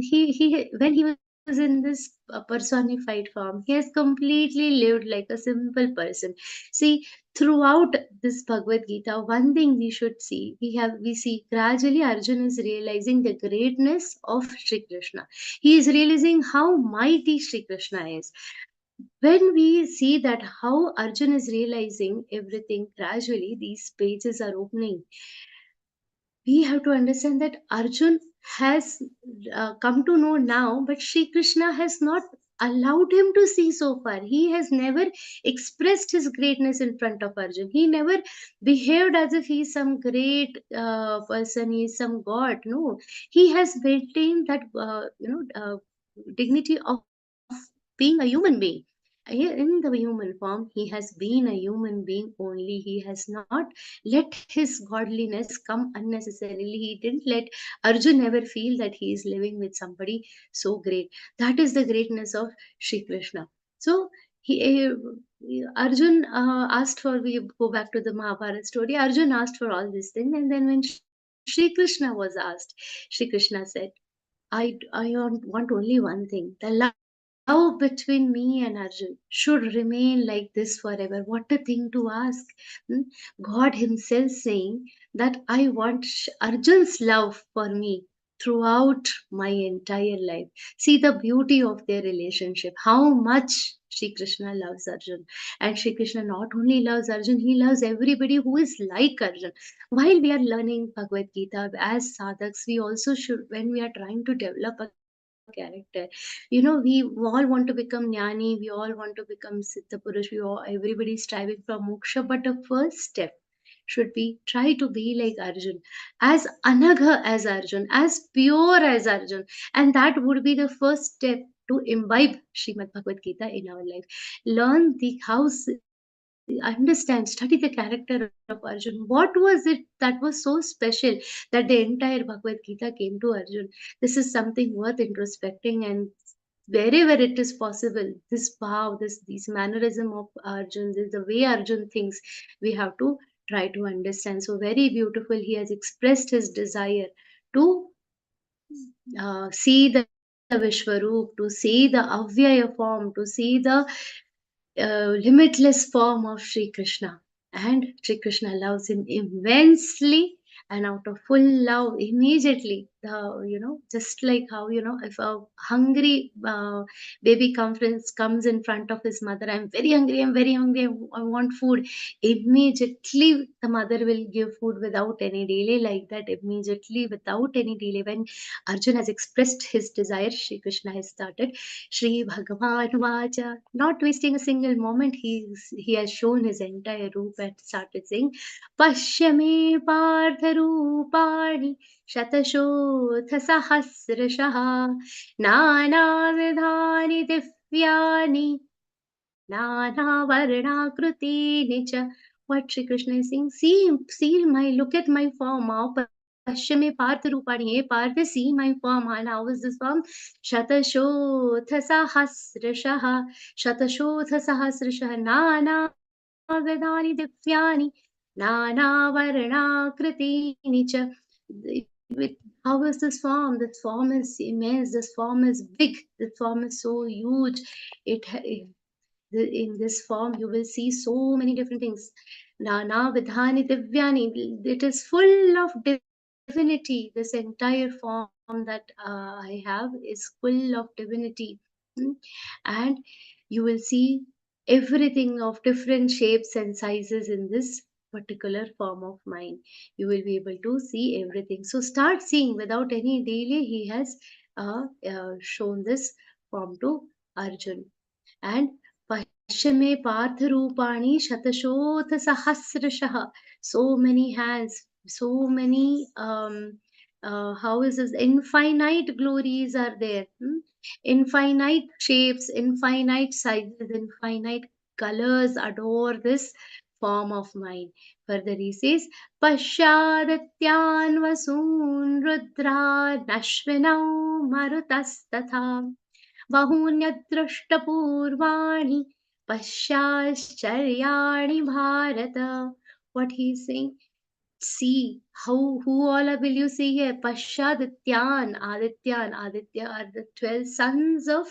F: when he was in this personified form, he has completely lived like a simple person. See, throughout this Bhagavad Gita, one thing we should see, we see gradually Arjun is realizing the greatness of Shri Krishna. He is realizing how mighty Shri Krishna is. When we see that how Arjun is realizing everything gradually, these pages are opening. We have to understand that Arjun has come to know now, but Shri Krishna has not allowed him to see so far. He has never expressed his greatness in front of Arjun. He never behaved as if he is some great person, he is some god. No, he has maintained that dignity of being a human being. In the human form, he has been a human being only. He has not let his godliness come unnecessarily. He didn't let Arjun ever feel that he is living with somebody so great. That is the greatness of Shri Krishna. So Arjun asked for, we go back to the Mahabharata story, Arjun asked for all these things, and then when Shri Krishna was asked, Shri Krishna said, I want only one thing: the love between me and Arjun should remain like this forever. What a thing to ask! Hmm? God Himself saying that I want Arjun's love for me throughout my entire life. See the beauty of their relationship. How much Shri Krishna loves Arjun. And Shri Krishna not only loves Arjun, he loves everybody who is like Arjun. While we are learning Bhagavad Gita as sadhaks, we also should, when we are trying to develop a character, we all want to become jnani, we all want to become siddha purush, everybody is striving for moksha, but the first step should be try to be like Arjun, as anagha as Arjun, as pure as Arjun, and that would be the first step to imbibe Srimad Bhagavad Gita in our life. Learn the house, understand, study the character of Arjun. What was it that was so special that the entire Bhagavad Gita came to Arjun? This is something worth introspecting, and wherever it is possible, this bhav, these mannerism of Arjun, the way Arjun thinks, we have to try to understand. So very beautiful. He has expressed his desire to see the Vishwaroop, to see the Avyaya form, to see the limitless form of Sri Krishna. And Sri Krishna loves him immensely, and out of full love, immediately, just like how, if a hungry baby comes in front of his mother, I'm very hungry, I'm very hungry, I want food. Immediately, the mother will give food without any delay, like that, immediately, without any delay. When Arjun has expressed his desire, Sri Krishna has started Shri Bhagavan Vacha, not wasting a single moment. He has shown his entire roop and started saying, Pashyame Partha Rupani Shatashoth Sahasrashaha Nana Vidhani Divyani Nana Varnakriti Nicha. What Sri Krishna is saying, look at my form. Pashyame Partha Rupani. Hey Partha, see my form. And how is this form? Shatashoth Sahasrashaha. Shatashoth Sahasrashaha. Nana Vedani Divyani. Nana Varnakriti cha. How is this form? This form is immense. This form is big. This form is so huge. In this form, you will see so many different things. Nana Vidhani Divyani. It is full of divinity. This entire form that I have is full of divinity. And you will see everything of different shapes and sizes in this particular form of mine. You will be able to see everything. So start seeing without any delay. He has shown this form to Arjun. And Pashyame Partha Rupani Shatashotha Sahasrashaha. So many hands, so many how is this? Infinite glories are there. Infinite shapes, infinite sizes, infinite colors adore this form of mine. Further he says, Pashadatyan Vasun Rudra Nashvinau Marutas बहुन्यदृष्टपूर्वाणि पश्याश्चर्याणि Bharat. What he is saying, see who all will you see here? Pashyadityan, Aditya are the 12 sons of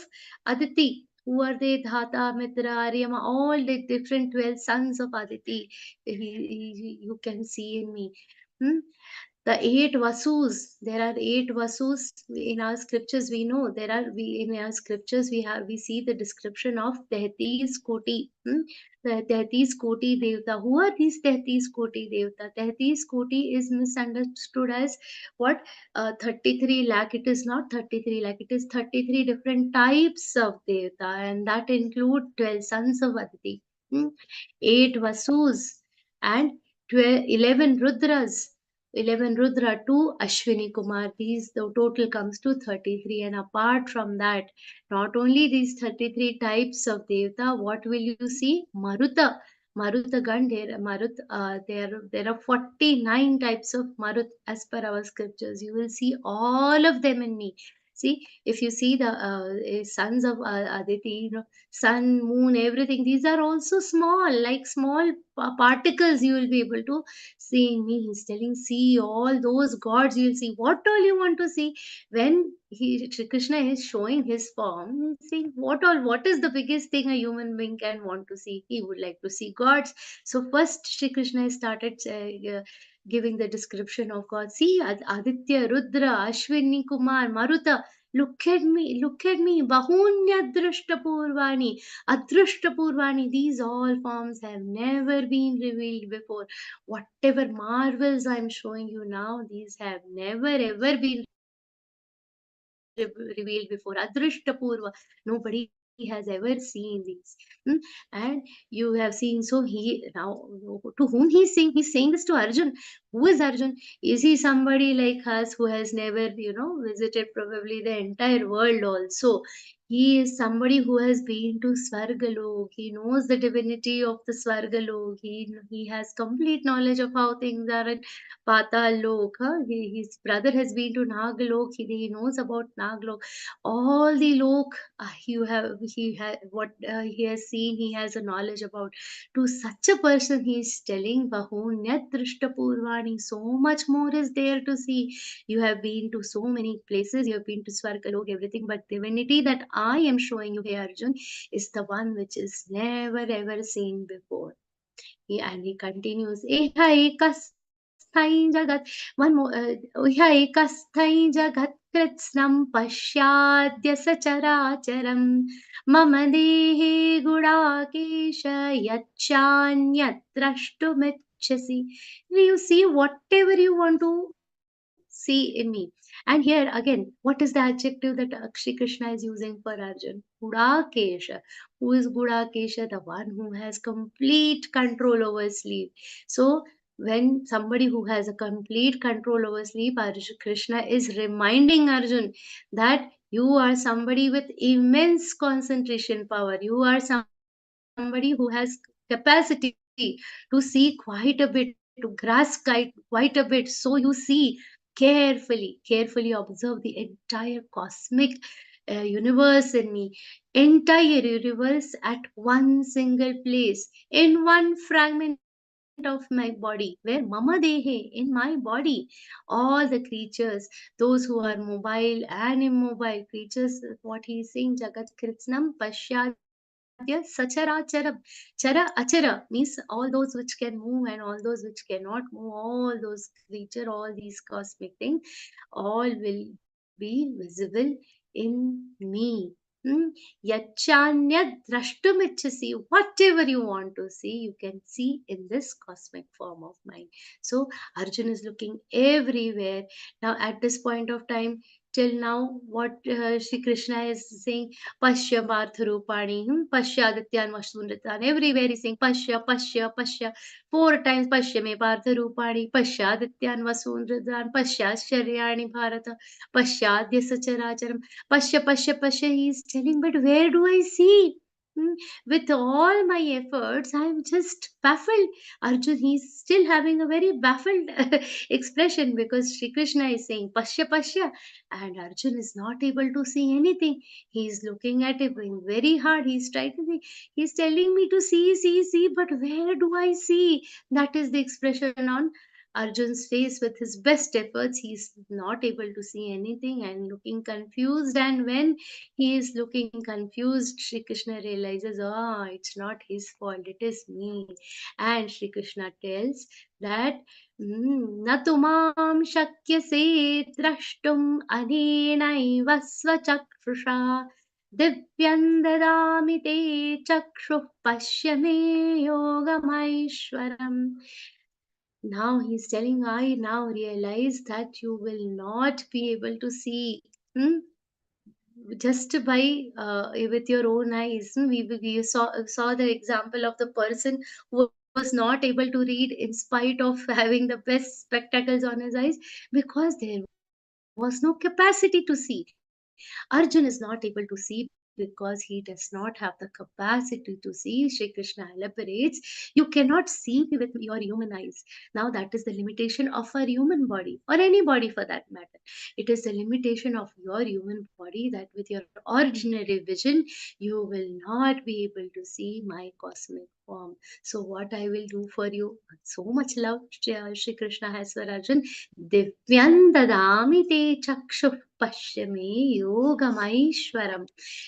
F: Aditi. Who are they? Dhata, Mitra, Aryama, all the different 12 sons of Aditi. You can see in me. Hmm? The 8 Vasus, there are 8 Vasus in our scriptures. We know there are, in our scriptures we see the description of 33 Koti. The 33 Koti Devta. Who are these 33 Koti Devta? 33 Koti is misunderstood as what? 33 lakh. It is not 33 lakh. It is 33 different types of Devta, and that include 12 sons of Aditi, 8 Vasus, and 11 Rudras. 11 Rudra, 2 Ashwini Kumar. These, the total comes to 33. And apart from that, not only these 33 types of Devta, what will you see? Maruta. Maruta Gandhir, there are 49 types of Marut as per our scriptures. You will see all of them in me. See, if you see the sons of Aditi, sun, moon, everything, these are also small, like small particles. You will be able to see in me. He's telling, see all those gods. You'll see what all you want to see. When Shri Krishna is showing his form, he's saying what all. What is the biggest thing a human being can want to see? He would like to see gods. So first, Shri Krishna started giving the description of God. See, Aditya, Rudra, Ashwini, Kumar, Maruta. Look at me. Bahunya Purvani, Adrushta Purvani. These all forms have never been revealed before. Whatever marvels I'm showing you now, these have never ever been revealed before. Adrushta Purva. Nobody has ever seen these. Hmm? And you have seen, so he now, to whom he's saying this to Arjun. Who is Arjun? Is he somebody like us who has never, visited probably the entire world also? He is somebody who has been to Svargalok. He knows the divinity of the Svargalok. He has complete knowledge of how things are in Patal Lok. His brother has been to Nagalok. He knows about Nagalok. All the Lok he has seen, he has a knowledge about. To such a person, he is telling Bahunyat Drishta Purvani. So much more is there to see. You have been to so many places. You have been to Svargalok, everything, but divinity that I am showing you here, Arjun, is the one which is never ever seen before. And he continues, Eha ekasthai jagat, one more, Eha ekasthai jagat kritsnam pashyadya sacharacharam mama dehe gudakesha yachanyat drashtumicchasi. You see whatever you want to see in me. And here again, what is the adjective that Shri Krishna is using for Arjun? Gudakesha. Who is Gudakesha? The one who has complete control over sleep. So when somebody who has a complete control over sleep, Krishna is reminding Arjun that you are somebody with immense concentration power. You are somebody who has capacity to see quite a bit, to grasp quite a bit. So you see carefully observe the entire cosmic universe in me, entire universe at one single place, in one fragment of my body, where mama dehe, in my body, all the creatures, those who are mobile and immobile creatures, what he is saying, jagat kritsnam pashyadya sacharacharam. Chara achara means all those which can move and all those which cannot move, all those creature, all these cosmic things, all will be visible in me. Hmm? Yachanya drashtumichasi. Whatever you want to see, you can see in this cosmic form of mind. So Arjun is looking everywhere. Now at this point of time, till now, what Shri Krishna is saying, Pashya Partharupani, Pashya Adityan Vasundritan. Everywhere he's saying Pashya, Pashya, Pashya. 4 times Pashya me Partharupani, Pashya Adityan Vasundritan, Pashya Sharyani Bharata, Pashya Adya Sacharacharam, Pashya, Pashya, Pashya. He's telling, but where do I see? Hmm, With all my efforts, I'm just baffled. Arjun, he's still having a very baffled expression, because Shri Krishna is saying Pashya, Pashya, and Arjun is not able to see anything. He's looking at it going very hard. He's trying to think. He's telling me to see, but where do I see? That is the expression on Arjun's face. With his best efforts, he's not able to see anything and looking confused. And when he is looking confused, Shri Krishna realizes, oh, it's not his fault, it is me. And Shri Krishna tells that न तु मां शक्यसे द्रष्टुम् अनेनैव स्वचक्षुषा दिव्यं ददामि ते चक्षुः पश्य मे योगमैश्वरम्. Now he's telling, I now realize that you will not be able to see. Just by with your own eyes. We saw the example of the person who was not able to read in spite of having the best spectacles on his eyes, because there was no capacity to see. Arjun is not able to see because he does not have the capacity to see. Shri Krishna elaborates, you cannot see me with your human eyes. Now that is the limitation of our human body, or any body for that matter. It is the limitation of your human body, that with your ordinary vision, you will not be able to see my cosmic form. So what I will do for you, so much love Shri Krishna has for Arjun. Divyan dadami te chakshu pashyame yogamaishwaram.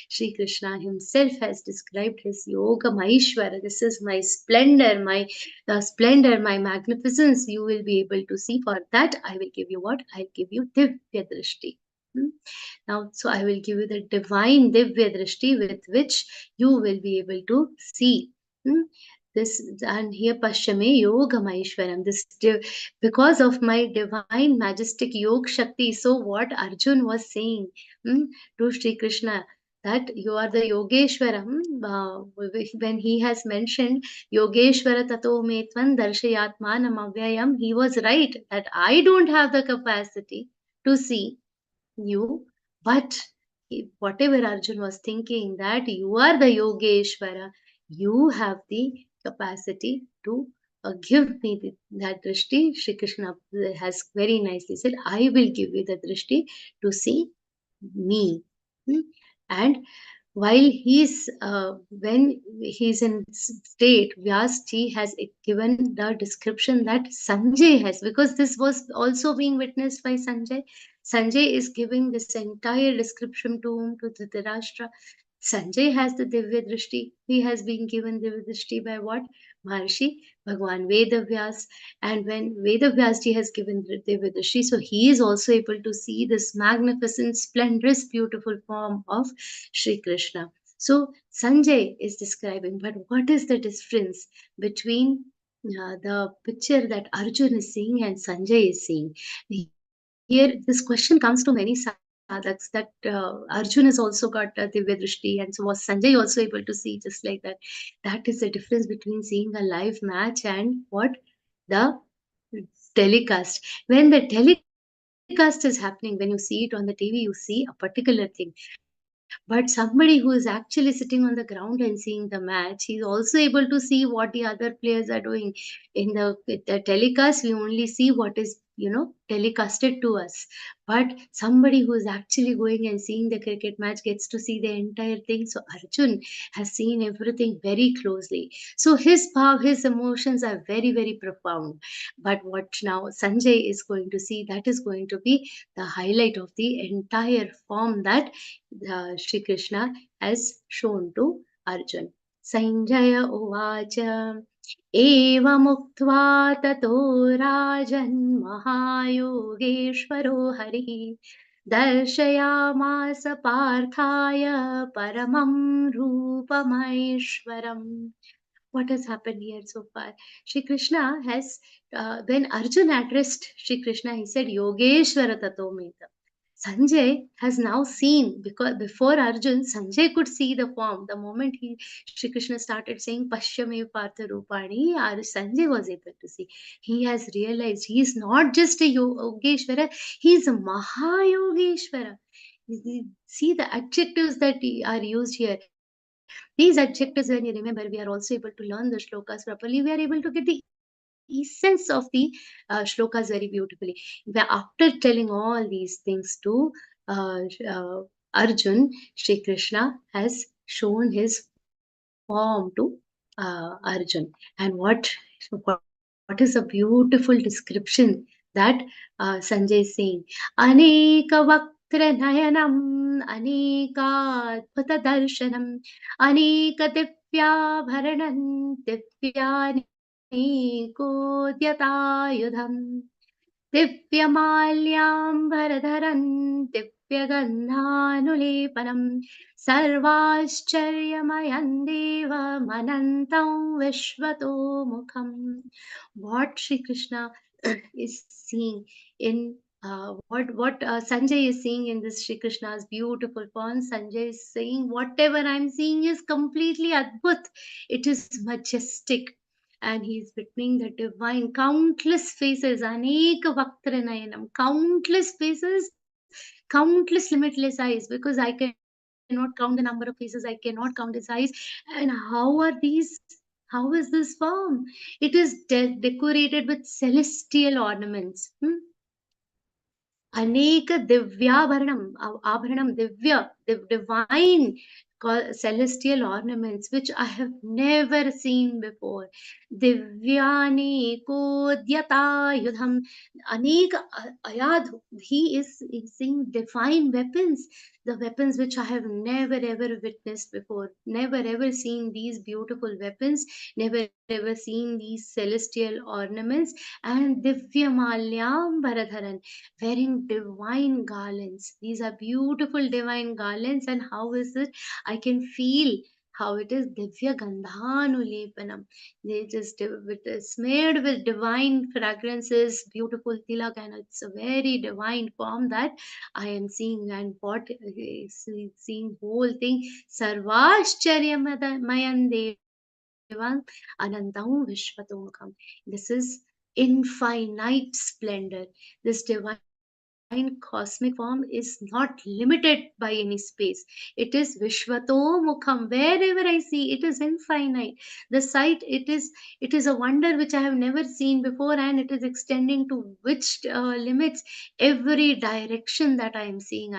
F: Shri Krishna himself has described his yogamaishwara. This is my splendor, my magnificence. You will be able to see. For that, I will give you what? I'll give you divya drishti. Now, so I will give you the divine divya drishti with which you will be able to see. This, and here Pashyame Yogamaishwaram, because of my divine majestic Yog Shakti. So what Arjun was saying to Sri Krishna, that you are the Yogeshwaram, when he has mentioned Yogeshwara Tato Metvan Darshayatmanam Avyayam, he was right that I don't have the capacity to see you, but whatever Arjun was thinking, that you are the Yogeshwara, you have the capacity to give me that drishti. Shri Krishna has very nicely said, I will give you the drishti to see me. And while when he's in state, Vyasji has given the description that Sanjay has, because this was also being witnessed by Sanjay. Sanjay is giving this entire description to Dhritarashtra. Sanjay has the Divya Drishti. He has been given Divya Drishti by what? Maharshi Bhagwan Vedavyas. And when Vedavyasji has given Divya Drishti, so he is also able to see this magnificent, splendorous, beautiful form of Sri Krishna. So Sanjay is describing, but what is the difference between the picture that Arjun is seeing and Sanjay is seeing? Here, this question comes to many sadhaks, that Arjun has also got Divya Drishti, and so was Sanjay also able to see just like that. That is the difference between seeing a live match and what? The telecast. When the telecast is happening, when you see it on the TV, you see a particular thing. But somebody who is actually sitting on the ground and seeing the match, he's also able to see what the other players are doing. In the telecast, we only see what is, telecasted to us. But somebody who is actually going and seeing the cricket match gets to see the entire thing. So Arjun has seen everything very closely. So his power, his emotions are very, very profound. But what now Sanjay is going to see, that is going to be the highlight of the entire form that Shri Krishna has shown to Arjun. Sanjaya uvacha evamuktvā tato rajan mahayogeshvaro harihi darshayamasa parthaya paramam rupamaishwaram. What has happened here so far? Shri Krishna has, when Arjun addressed Shri Krishna, he said, Yogeshwara tato meta. Sanjay has now seen, because before Arjun, Sanjay could see the form. The moment Shri Krishna started saying Pashyame Partha Rupani, Sanjay was able to see. He has realized he is not just a Yogeshwara, he is a Mahayogeshwara. See the adjectives that are used here. These adjectives, when you remember, we are also able to learn the shlokas properly. We are able to get the essence of the shlokas very beautifully. After telling all these things to Arjun, Shri Krishna has shown his form to Arjun. And what is a beautiful description that Sanjay is saying. Aneka vaktra nayanam, anekadbhuta darshanam, aneka divyabharanam, divyani कोद्यतायुधम् दिव्यमाल्याम्बरधरन् दिव्यगन्धानुलेपनम् सर्वाश्चर्यमयं देवमनन्तं विश्वतोमुखम्. What Shri Krishna is seeing in what Sanjay is seeing in this Shri Krishna's beautiful form. Sanjay is saying, whatever I'm seeing is completely adbhut. It is majestic. And he is witnessing the divine, countless faces, aneka vaktranayam, countless faces, countless limitless eyes, because I can cannot count the number of faces, I cannot count its eyes. And how is this form? It is decorated with celestial ornaments. Aneka divyabharanam, abharanam divya, divine celestial ornaments which I have never seen before. Divyani kodyata yudham, aneka ayadhu. He is seeing divine weapons, the weapons which I have never ever witnessed before, never ever seen these beautiful weapons, never ever seen these celestial ornaments. And divya malyam baradharan, wearing divine garlands. These are beautiful divine garlands. And how is it? I can feel how it is Divya Gandhanulepanam. They just smeared with divine fragrances, beautiful tilak, and it's a very divine form that I am seeing. And what seeing whole thing, Sarvascharya Devan Anantam Vishwatomukam. This is infinite splendor. This divine cosmic form is not limited by any space. It is Vishwato Mukham. Wherever I see, it is infinite. The sight, it is a wonder which I have never seen before, and it is extending to which limits, every direction that I am seeing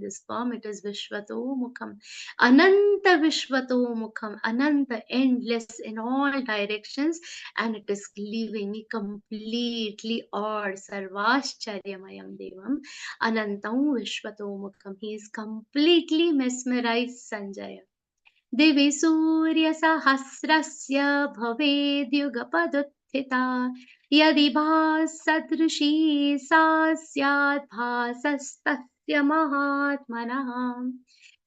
F: this form. It is Vishwato Mukham. Ananta Vishwato Mukham. Ananta, endless in all directions, and it is leaving me completely awed. Sarvascharyamayam Devam Anantam Vishwatomukam. He is completely mesmerized, Sanjaya. Devi Surya Sahasrasya Bhavedyugapaduttita Yadi Bhasadrishi Sasyad Bhasastasya Mahatmanah.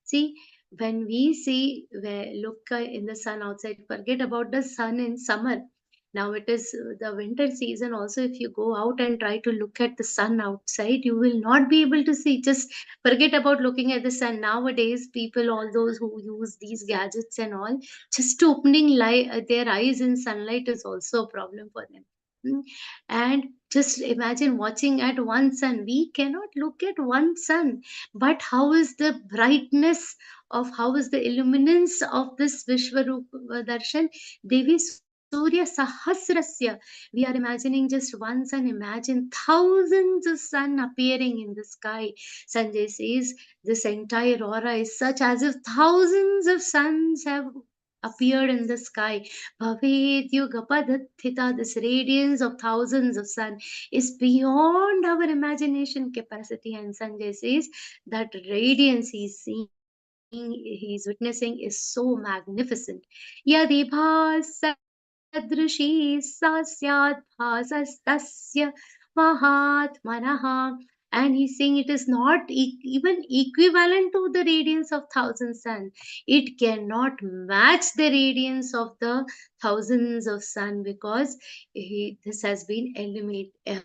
F: See, when we see, look in the sun outside, forget about the sun in summer. Now it is the winter season also. If you go out and try to look at the sun outside, you will not be able to see. Just forget about looking at the sun. Nowadays, people, all those who use these gadgets and all, just opening their eyes in sunlight is also a problem for them. And just imagine watching at one sun. We cannot look at one sun, but how is the brightness of, how is the illuminance of this Vishwarupa Darshan? Devi Surya Sahasrasya. We are imagining just one sun. Imagine thousands of sun appearing in the sky. Sanjay says this entire aura is such as if thousands of suns have appeared in the sky. Bhavedyugapadatthita, this radiance of thousands of sun is beyond our imagination capacity. And Sanjay says that radiance he's seeing, he's witnessing, is so magnificent. Yadi Sadrishi Sasyad Bhasastasya Mahatmanah. And he's saying it is not even equivalent to the radiance of thousand sun. It cannot match the radiance of the thousands of sun, because this has been illuminated.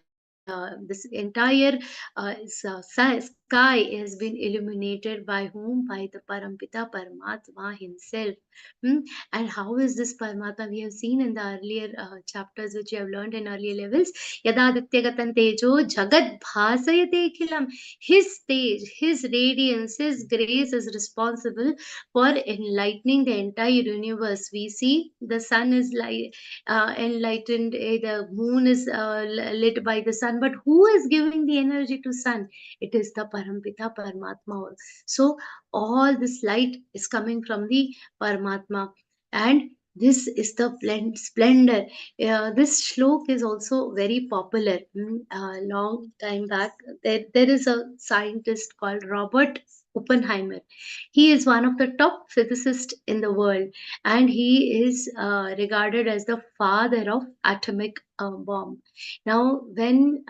F: This entire sky has been illuminated by whom? By the Parampita Paramatma himself. And how is this Paramatma? We have seen in the earlier chapters which we have learned in earlier levels. Yadadityagatan tejo jagad bhasayate khilam. His stage, his radiance, his grace is responsible for enlightening the entire universe. We see the sun is enlightened, the moon is lit by the sun, but who is giving the energy to sun? It is the Parampita Paramatma. So all this light is coming from the Paramatma, and this is the splendor. This shlok is also very popular. Long time back, there is a scientist called Robert Oppenheimer. He is one of the top physicists in the world, and he is regarded as the father of atomic bomb. Now, when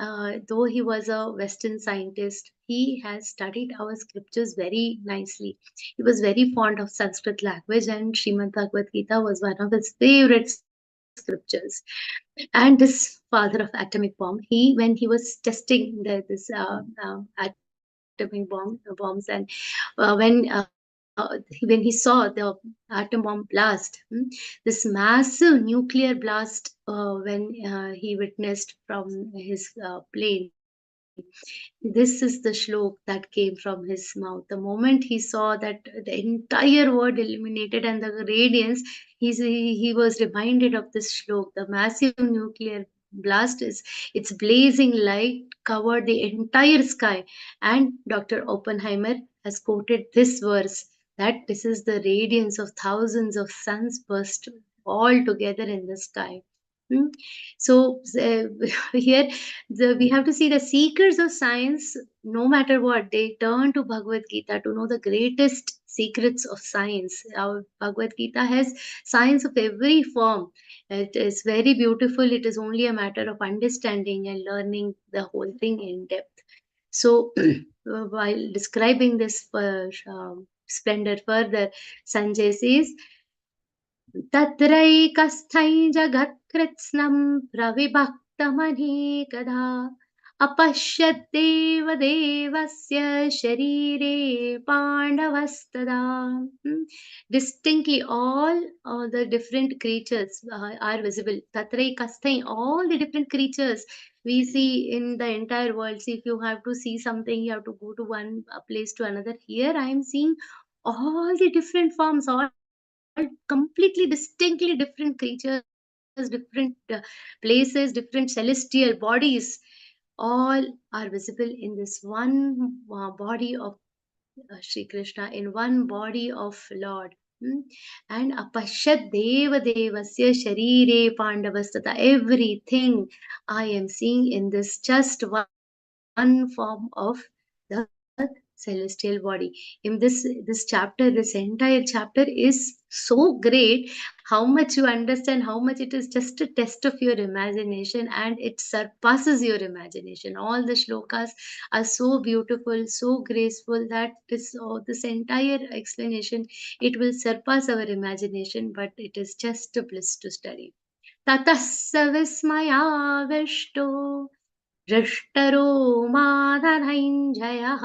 F: though he was a Western scientist, he has studied our scriptures very nicely. He was very fond of Sanskrit language, and Śrīmad-Bhagavadgītā was one of his favorite scriptures. And this father of atomic bomb, when he was testing this atomic bombs, and when he saw the atom bomb blast, this massive nuclear blast, when he witnessed from his plane, This is the shlok that came from his mouth. The moment he saw that the entire world illuminated and the radiance, he was reminded of this shlok. The massive nuclear blast is its blazing light covered the entire sky. And Dr. Oppenheimer has quoted this verse that this is the radiance of thousands of suns burst all together in the sky. Hmm? So here we have to see the seekers of science, no matter what, they turn to Bhagavad Gita to know the greatest secrets of science. Our Bhagavad Gita has science of every form. It is very beautiful. It is only a matter of understanding and learning the whole thing in depth. So, while describing this splendor further, Sanjay says, तत्रैकस्थै जगत्कृत्स्नं प्रविभक्तमनेकधा अपश्यद्देव देवस्य शरीरे पाण्डवस्तदा. Distinctly, all the different creatures are visible. Tatraikasthai, all the different creatures we see in the entire world. See, if you have to see something, you have to go to one place to another. Here, I am seeing all the different forms, all completely distinctly different creatures, different places, different celestial bodies, all are visible in this one body of Sri Krishna, in one body of Lord. And apashyat deva devasya sharire pandavastata, everything I am seeing in this just one form of the celestial body. In this chapter, this entire chapter is so great. How much you understand, how much it is just a test of your imagination, and it surpasses your imagination. All the shlokas are so beautiful, so graceful that this entire explanation, it will surpass our imagination, but it is just a bliss to study. Tatah savismayavisto हृष्टरो मादधञ्जयः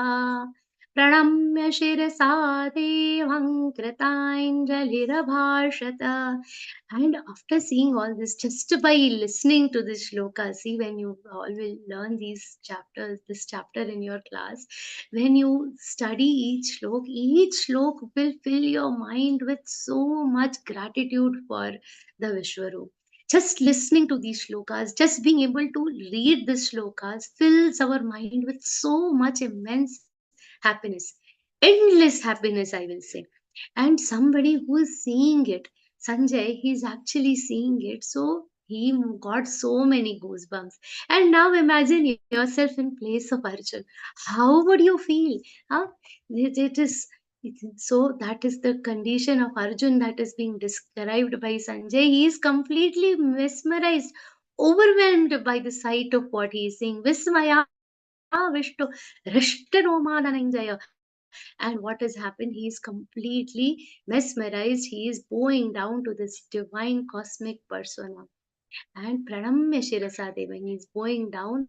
F: प्रणम्य शिरसा देवं कृताञ्जलिरभाषत. And after seeing all this, just by listening to this shloka, see, when you all will learn these chapters, this chapter in your class, when you study each shlok will fill your mind with so much gratitude for the Vishwaroop. Just listening to these shlokas, just being able to read these shlokas fills our mind with so much immense happiness, endless happiness, I will say. And somebody who is seeing it, Sanjay, he's actually seeing it. So he got so many goosebumps. And now imagine yourself in place of Arjun. How would you feel? Huh? It is so that is the condition of Arjun that is being described by Sanjay. He is completely mesmerized, overwhelmed by the sight of what he is seeing. Vismaya Vishtu Rishtaromadananjaya. And what has happened? He is completely mesmerized. He is bowing down to this divine cosmic persona. And Pranamya Shirasade, when he is bowing down,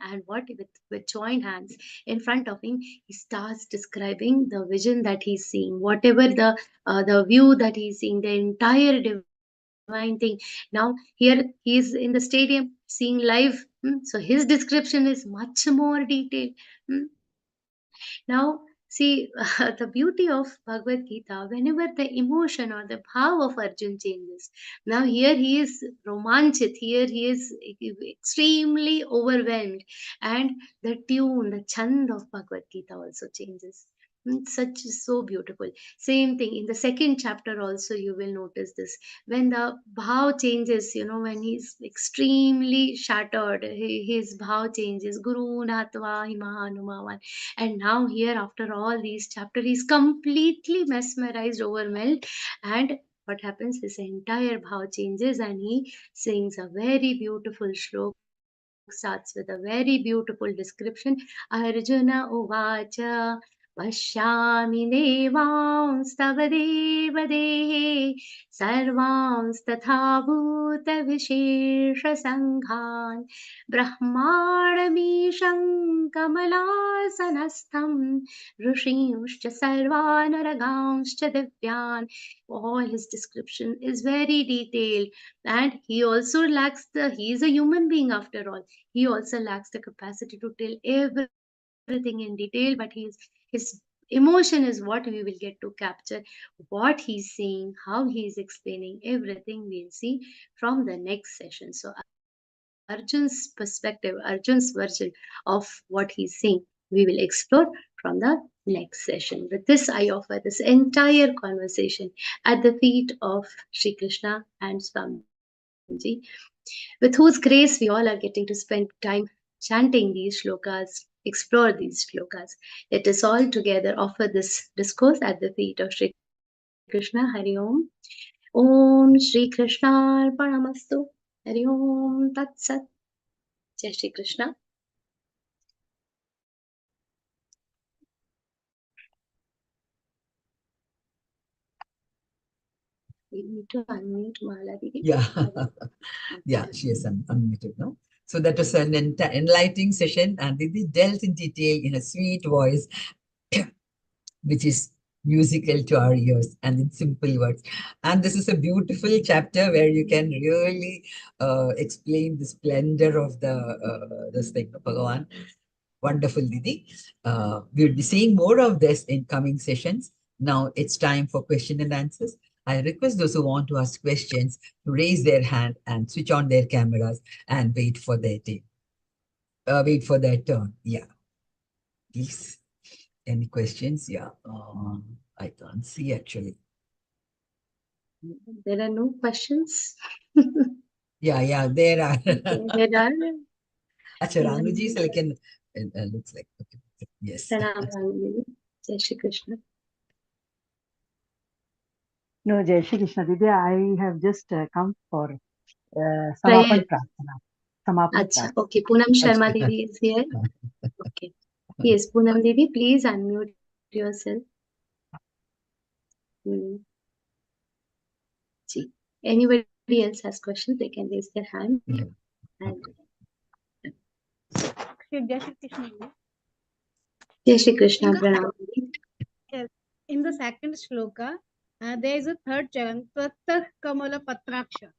F: and what with joined hands in front of him, he starts describing the vision that he's seeing, whatever the view that he's seeing, the entire divine thing. Now here he is in the stadium seeing live. So his description is much more detailed. Hmm. Now, see, the beauty of Bhagavad Gita, whenever the emotion or the bhav of Arjun changes. Now, here he is romanchit, here he is extremely overwhelmed, and the tune, the chand of Bhagavad Gita also changes. Such so beautiful. Same thing in the second chapter, also, you will notice this. When the bhav changes, when he's extremely shattered, his bhav changes. Guru Natva Himahanumavan. And now here, after all these chapters, he's completely mesmerized, overwhelmed. And what happens? His entire bhav changes and he sings a very beautiful shlok, starts with a very beautiful description. Arjuna Uvacha पश्यामि देवांस्तव देवदेहे सर्वांस्तथा भूतविशेषसङ्घान् ब्रह्माणमीशं कमलासनस्थं ऋषींश्च सर्वानुरगांश्च दिव्यान्. All his description is very detailed, and he also lacks he is a human being after all. He also lacks the capacity to tell everything in detail, but his emotion is what we will get to capture. What he's saying, how he is explaining everything, we'll see from the next session. So Arjun's perspective, Arjun's version of what he's saying, we will explore from the next session. With this, I offer this entire conversation at the feet of Sri Krishna and Swamiji, with whose grace we all are getting to spend time chanting these shlokas, explore these shlokas. Let us all together offer this discourse at the feet of Sri Krishna. Hari Om. Om Shri Krishna Arpanamastu. Hari Om Tat Sat. Jai Shri Krishna. We need to unmute Mala Didi.
D: Yeah. Yeah, she is unmuted now. So that was an enlightening session, and Didi dealt in detail in a sweet voice, which is musical to our ears and in simple words. And this is a beautiful chapter where you can really explain the splendor of this thing, Bhagavan. Wonderful, Didi. We'll be seeing more of this in coming sessions. Now it's time for question and answers. I request those who want to ask questions to raise their hand and switch on their cameras and wait for their turn. Yeah. Please. Any questions? Yeah. I can't see actually.
F: There are no questions.
D: Yeah, there are.
F: Okay, there are.
D: Acha, Ranuji, so like looks like, okay. Yes.
F: Pranam, Ranuji. Jai Shri Krishna.
G: No, Jai Shri Krishna Didi, I have just come for Samapan Prarthana. Samapan
F: Acha,
G: Prarthana.
F: okay. Poonam Sharma Didi is here. Okay. Yes, Poonam Didi, please unmute yourself. See, anybody else has questions, they can raise their hand.
D: Yeah.
F: And
H: Jai Shri Krishna.
F: Jai Shri Krishna, Pranam.
H: Yes. In the second shloka, there is a third charan, Prattah Kamala Patraksha.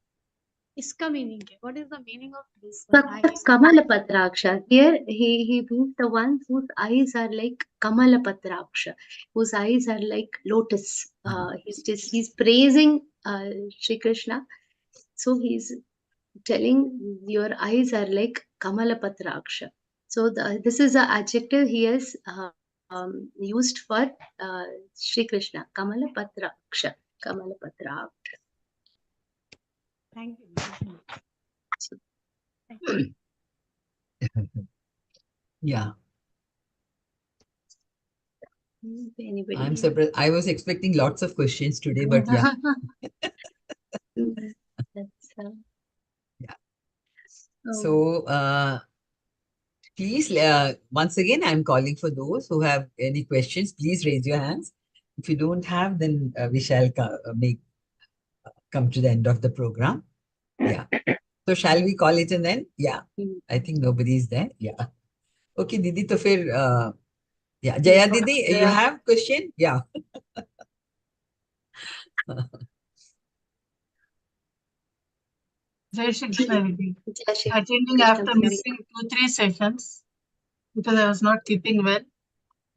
H: Iska meaning hai. What is the meaning of this?
F: Kamala Patraksha. Here he means the ones whose eyes are like Kamala Patraksha, whose eyes are like lotus. He's praising Shri Krishna. So he's telling your eyes are like Kamala Patraksha. So this is an adjective he has used for Shri Krishna. Kamala Patraksha. Kamala Patraksha.
H: Thank you.
D: Yeah.
F: Anybody?
D: I'm surprised. I was expecting lots of questions today, but yeah.
F: That's,
D: Yeah. So please, once again, I'm calling for those who have any questions. Please raise your hands. If you don't have, then we shall come to the end of the program. Yeah. So shall we call it an end? Yeah. I think nobody is there. Yeah. Okay, Didi, to fir, yeah. Jaya Didi, you have question? Yeah.
I: Jai Shri Krishna Didi.
F: Jai Shri
I: Attending
F: Krishna
I: after
F: Prabhu.
I: missing 2-3 sessions because I was not keeping well.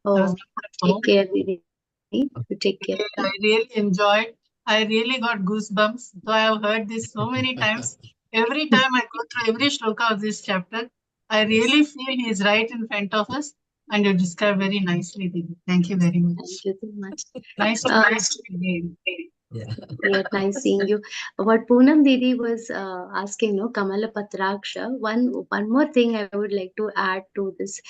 I: I was
F: Oh,
I: not at
F: take
I: home.
F: care, Didi. You take care.
I: I really enjoyed. I really got goosebumps. Though I have heard this so many times. Every time I go through every shloka of this chapter, I really feel he is right in front of us, and you describe very nicely, Didi. Thank you very much.
F: Thank you so much.
I: Nice to be again.
D: Yeah.
F: Yeah, nice seeing you. What Poonam Didi was asking, no, Kamala Patraksha. One more thing I would like to add to this.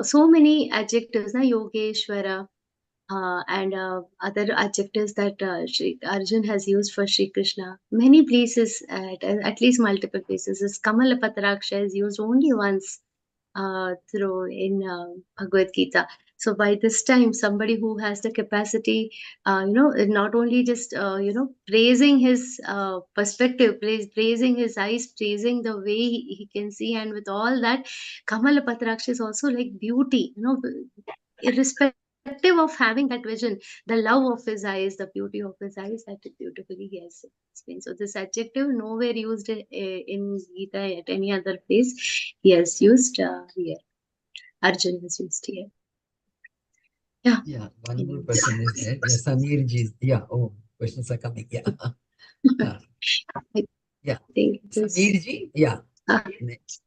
F: So many adjectives, na, Yogeshwara, and other adjectives that Arjun has used for Shri Krishna. Many places, at least multiple places, this Kamala Patraksha is used only once through in Bhagavad Gītā. So by this time, somebody who has the capacity, not only just, praising his perspective, praising his eyes, praising the way he can see, and with all that, Kamala Patraksha is also like beauty, irrespective of having that vision, the love of his eyes, the beauty of his eyes, that is beautifully he has explained. So this adjective nowhere used in Gita at any other place. He has used here. Arjun has used here. Yeah.
D: Yeah, one more person is there. Yeah, Samir ji. Yeah, oh, questions are coming. Yeah. Yeah. Samir ji. Yeah. Next.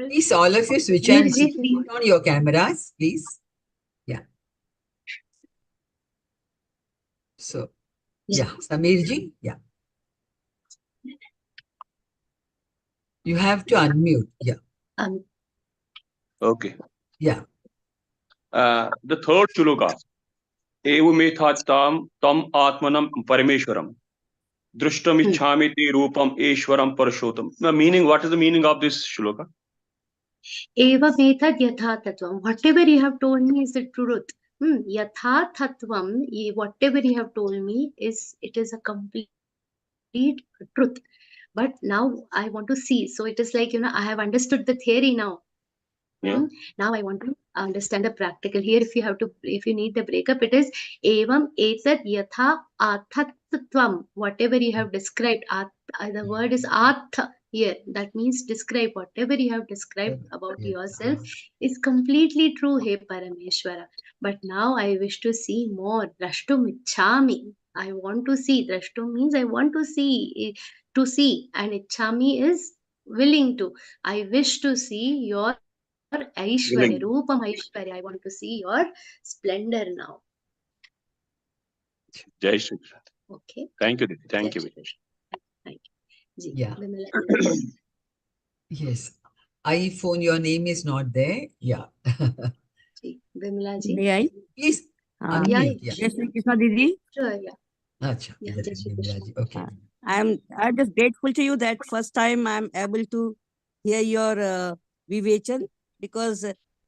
D: Please, all of you switch on your cameras, please. Yeah. So, yeah, Samir ji. Yeah. You have to unmute. Yeah.
J: Okay.
D: Yeah.
J: The third shloka. Evametha tam atmanam parameshwaram. Drushtam ichhami te rupam eshwaram parashotam. The meaning, what is the meaning of this shloka?
F: Eva metad yatha tattvam. Whatever you have told me is the truth. Yatha tattvam, whatever you have told me it is a complete truth. But now I want to see. So it is like, I have understood the theory now.
J: Yeah.
F: Now I want to understand the practical. Here, if you need the breakup, it is evam etad yatha athatvam. Whatever you have described, the word is atha here. That means describe. Whatever you have described about yourself is completely true, hey Parameshwara. But now I wish to see more. Drashtum ichhami. I want to see. Drashtum means I want to see. To see. And ichhami is willing to. I wish to see your Aishwarya, Rupam Aishwarya. I want to see your splendor now.
J: Jai Shri Krishna.
F: Okay.
J: Thank you, Didi. Thank you.
F: Thank you.
D: Yeah. Yes. iPhone, your name is not there. Yeah.
F: Vimala ji.
K: May I?
D: Please unmute. Yeah.
K: Jai Shri Krishna, Didi.
F: Sure, yeah.
D: Acha,
F: Yeah,
D: idhar
F: Jai
D: hai,
F: Shri
D: Vimala
F: Krishna.
D: ji. Okay.
K: I'm just grateful to you that first time I'm able to hear your vivachan, because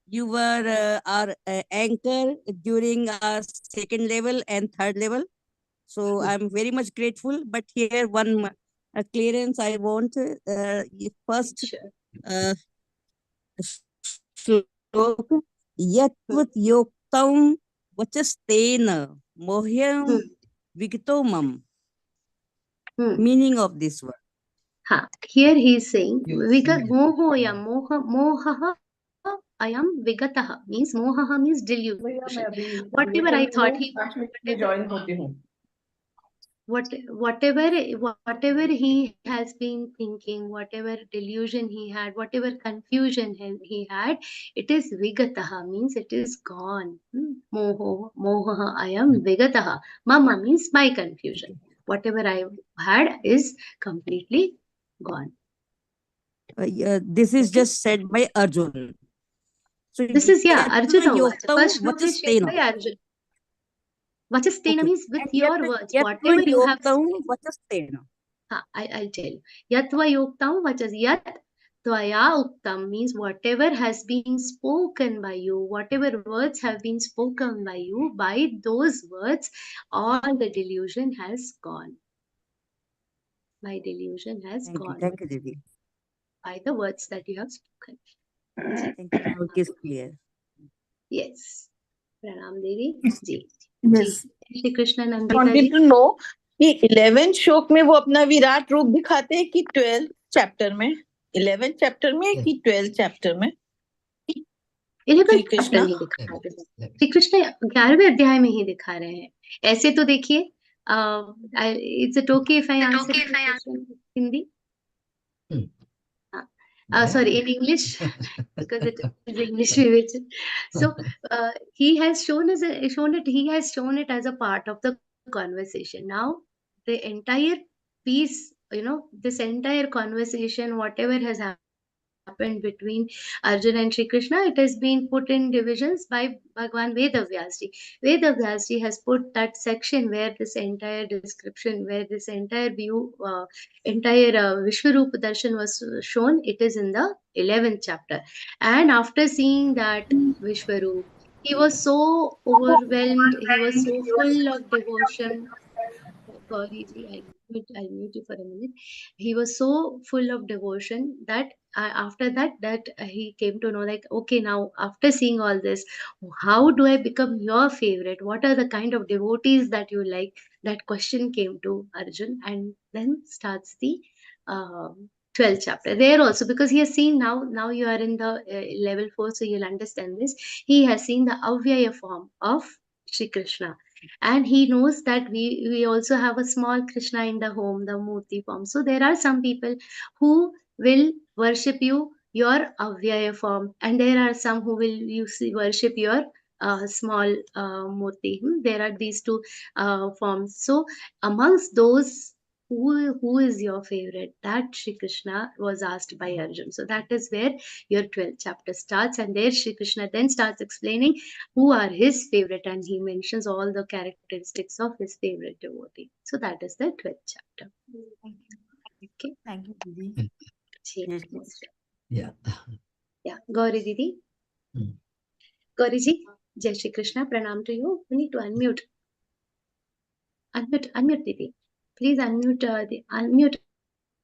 K: you were our anchor during our second level and third level. So I'm very much grateful. But here one clearance I want. First shloka, yatvat yoktam vachastena mohyam vigitomam. Meaning of this word.
F: Here he is saying, mohoya, mohaha, ayam vigataha, means mohaha means delusion. Whatever I thought whatever he has been thinking, whatever delusion he had, whatever confusion he had, it is vigataha, means it is gone. Mohaha ayam vigataha. Mama means my confusion. Whatever I had is completely gone.
K: This is just said by Arjun. So
F: this is Arjuna. First book is shared by Arjun. Vachastena means with your words, whatever you have spoken. I'll tell you. Yatva yoktam vachas. Yat tvaya uktam means whatever has been spoken by you, whatever words have been spoken by you, by those words, all the delusion has gone. My delusion has gone.
K: Thank you, Didi.
F: By the words that you have spoken.
K: Thank you. Now it is clear.
F: Yes. Pranam Devi. Ji.
L: Yes.
F: Shri Krishna
L: I
F: Nandita
L: wanted
F: ji.
L: to know कि 11th श्लोक में वो अपना विराट रूप दिखाते हैं कि 12th chapter में, 11th चैप्टर में कि 12th चैप्टर में?
F: 11th चैप्टर ही दिखा रहे हैं। श्री कृष्ण 11वें अध्याय में ही दिखा रहे हैं। ऐसे तो देखिए, it's it okay if I answer Hindi? Sorry, in English, because it is English revision. So he has shown it as a part of the conversation. Now the entire piece, this entire conversation, whatever has happened between Arjun and Shri Krishna, it has been put in divisions by Bhagwan Vedavyasji. Vedavyasji has put that section where this entire description, where this entire view, entire Vishwarupa Darshan was shown. It is in the 11th chapter. And after seeing that Vishwarup, he was so overwhelmed, he was so full of devotion. Gauriji, I'll mute you for a minute. He was so full of devotion that after that he came to know, like, okay, now after seeing all this, how do I become your favorite? What are the kind of devotees that you like? That question came to Arjun, and then starts the 12th chapter. There also, because he has seen now you are in the level 4, so you'll understand this. He has seen the avyaya form of Shri Krishna, and he knows that we also have a small Krishna in the home, the Murti form. So there are some people who will worship your avyaya form, and there are some who will worship your small Murti. There are these two forms. So amongst those, who is your favorite? That Shri Krishna was asked by Arjun. So that is where your 12th chapter starts, and there Shri Krishna then starts explaining who are his favorite, and he mentions all the characteristics of his favorite devotee. So that is the 12th chapter. Okay.
K: Thank you, Didi.
F: Yes.
D: Yeah.
F: Yeah. Gauri Didi. Gauri ji, Jai Shri Krishna. Pranam to you. We need to unmute. Unmute, Didi. Please unmute. Unmute.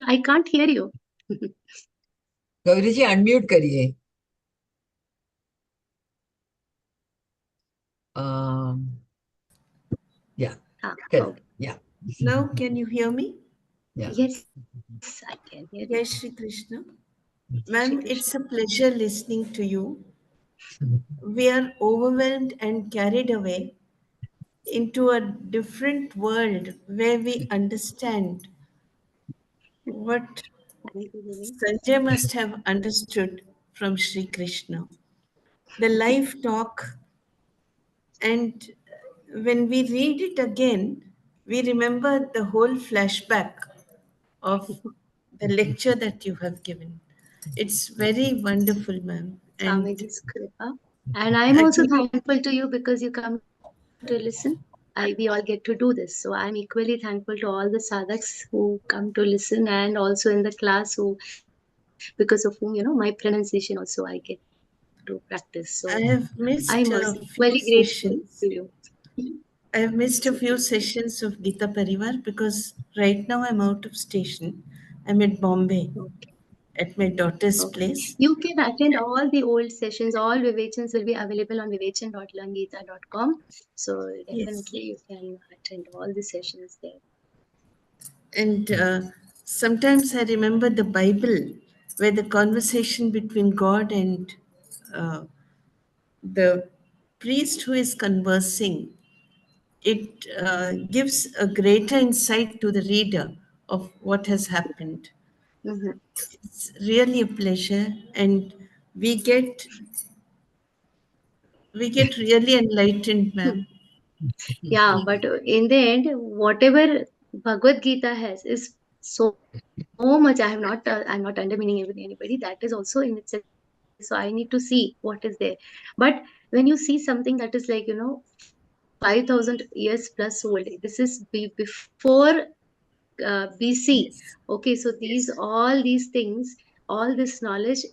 F: I can't hear you.
D: Gauri ji unmute करिए. Yeah.
F: Okay.
D: Yeah.
M: Now can you hear me?
D: Yeah.
F: Yes, I can hear you.
M: Yes, Shri Krishna. Ma'am, it's a pleasure listening to you. We are overwhelmed and carried away into a different world where we understand what Sanjay must have understood from Shri Krishna. The life talk, and when we read it again, we remember the whole flashback of the lecture that you have given. It's very wonderful, ma'am. And
F: Swamiji's Kripa. And I'm also thankful to you because you come to listen. We all get to do this. So I'm equally thankful to all the sadhaks who come to listen, and also in the class who, because of whom, my pronunciation also I get to practice. So
M: I have missed
F: I'm
M: a
F: also
M: few
F: very grateful
M: sessions.
F: to you.
M: I have missed a few sessions of Geeta Parivar because right now I'm out of station. I'm at Bombay at my daughter's place.
F: You can attend all the old sessions. All Vivechans will be available on vivechan.learngeeta.com. So definitely you can attend all the sessions there.
M: And sometimes I remember the Bible where the conversation between God and the priest who is conversing, it gives a greater insight to the reader of what has happened. It's really a pleasure, and we get really enlightened, ma'am.
F: Yeah, but in the end, whatever Bhagavad Gita has is so much. I'm not undermining anybody. That is also in itself. So I need to see what is there. But when you see something that is like 5,000 years plus old, this is before BC. Okay, so all these things, all this knowledge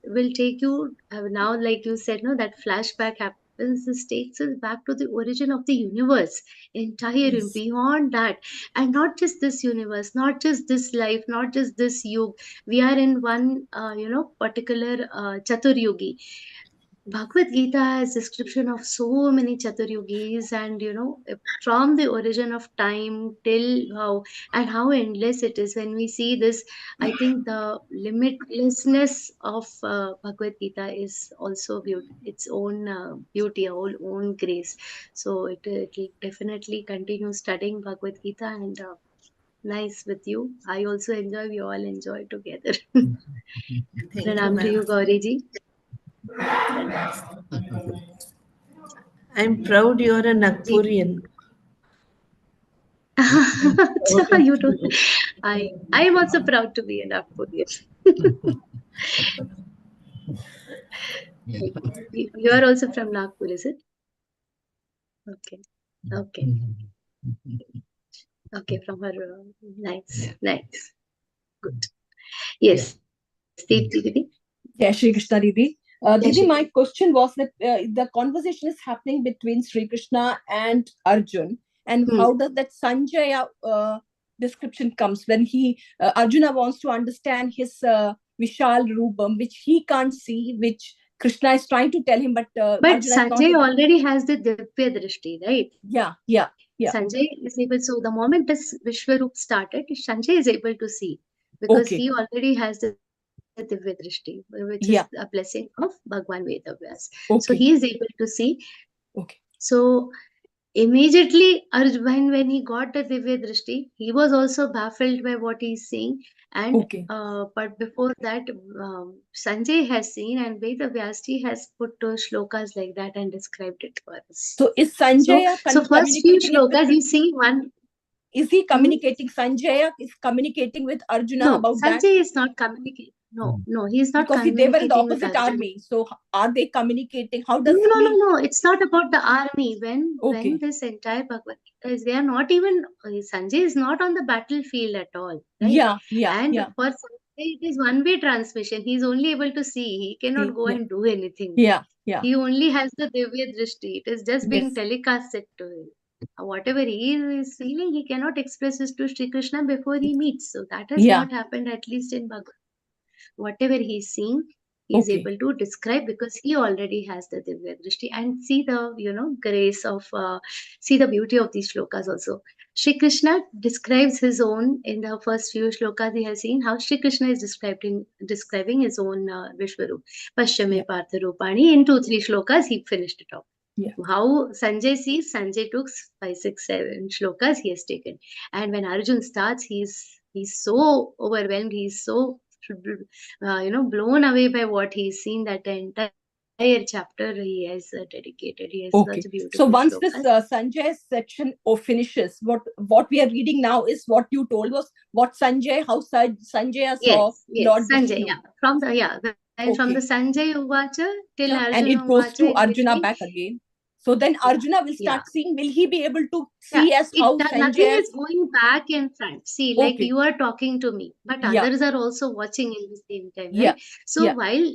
F: will take you now, like you said, no, that flashback happens. This takes us back to the origin of the universe, entire beyond that, and not just this universe, not just this life, not just this yug. We are in one, particular Chaturyugi. Bhagavad Gita has description of so many Chaturyugis, and from the origin of time till how endless it is. When we see this, I think the limitlessness of Bhagavad Gita is also its own beauty, own grace. So it will definitely continue studying Bhagavad Gita, and nice with you. I also enjoy. We all enjoy together.
M: Thank you,
F: Pranam to you,
M: ma'am.
F: Gauriji.
M: I'm proud you're a Nagpurian.
F: You don't. I am also proud to be an Nagpurian. You are also from Nagpur, is it? Okay. Okay. Okay, from her. Nice. Nice. Good. Yes. Didi.
N: Jai Shri Krishna, Didi.
F: Jai
N: Didi,
F: Shri
N: my question was that the conversation is happening between Sri Krishna and Arjun, and how does that Sanjay description comes when Arjuna wants to understand his Vishal Rupam, which he can't see, which Krishna is trying to tell him, but
F: But
N: Arjuna is not
F: Sanjay
N: able.
F: already has the Divya Drishti, right?
N: Yeah.
F: Sanjay is able. So the moment this Vishwaroop started, Sanjay is able to see because he already has the Divya Drishti, which is a blessing of Bhagwan Vedavyas. So he is able to see. So immediately, Arjun, when he got the Divya Drishti, he was also baffled by what he's seeing. And but before that, Sanjay has seen, and Vedavyasji has put those shlokas like that and described it for us.
N: So is Sanjay
F: So first few shlokas you see one.
N: Is he communicating? Sanjay is communicating with Arjuna about that?
F: Sanjay is not communicating. No, he is not
N: because
F: communicating
N: they were in the
F: with
N: opposite
F: Arjuna.
N: army. So are they communicating? How does
F: No. It's not about the army. When this entire Bhagavad Gita is, they are not even. Sanjay is not on the battlefield at all. Right? And for Sanjay, it is one-way transmission. He is only able to see. He cannot go and do anything. He only has the Divya Drishti. It is just being telecasted to him. Whatever he is feeling, he cannot express this to Sri Krishna before he meets. So that has not happened, at least in Bhagavad. Whatever he is seeing, he is able to describe because he already has the Divya Drishti, and see the grace of see the beauty of these shlokas also. Sri Krishna describes his own in the first few shlokas. He has seen how Sri Krishna is describing his own Vishwaroop. Paschame Partha Rupani. In 2-3 shlokas he finished it off. How Sanjay sees, Sanjay took 5, 6, 7 shlokas he has taken, and when Arjun starts, he's so overwhelmed. He's so blown away by what he's seen, that the entire chapter he has dedicated. He has such beautiful.
N: So once this
F: shlokas.
N: Sanjay section finishes, what we are reading now is what you told was what Sanjay, how Sanjay saw Lord
F: Sanjay,
N: Vishnu.
F: From the from the Sanjay Uvacha till Arjuna
N: and it goes
F: Uvacha
N: to
F: in
N: Arjuna
F: between.
N: back again. So then Arjuna will start seeing. Will he be able to see as how
F: Nothing
N: Sanjay?
F: is going back and front. See, like you are talking to me, but others are also watching in the same time, right? So while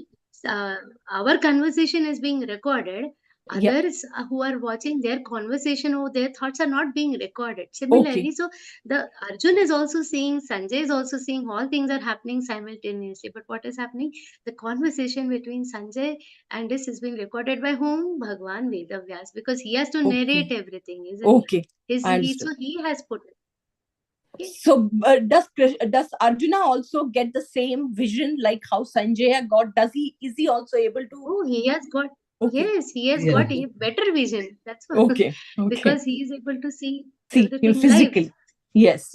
F: our conversation is being recorded, others who are watching, their conversation or their thoughts are not being recorded. Similarly, so the Arjun is also seeing, Sanjay is also seeing, all things are happening simultaneously. But what is happening? The conversation between Sanjay and this is being recorded by whom? Bhagwan Vedavyas, because he has to narrate everything, isn't it? So he has put it.
N: So does Arjuna also get the same vision like how Sanjay got? Is he also able to?
F: Oh, he has got. Yes, he has got a better vision. That's why. Because he is able to see everything
N: physically.
F: live.
N: Yes.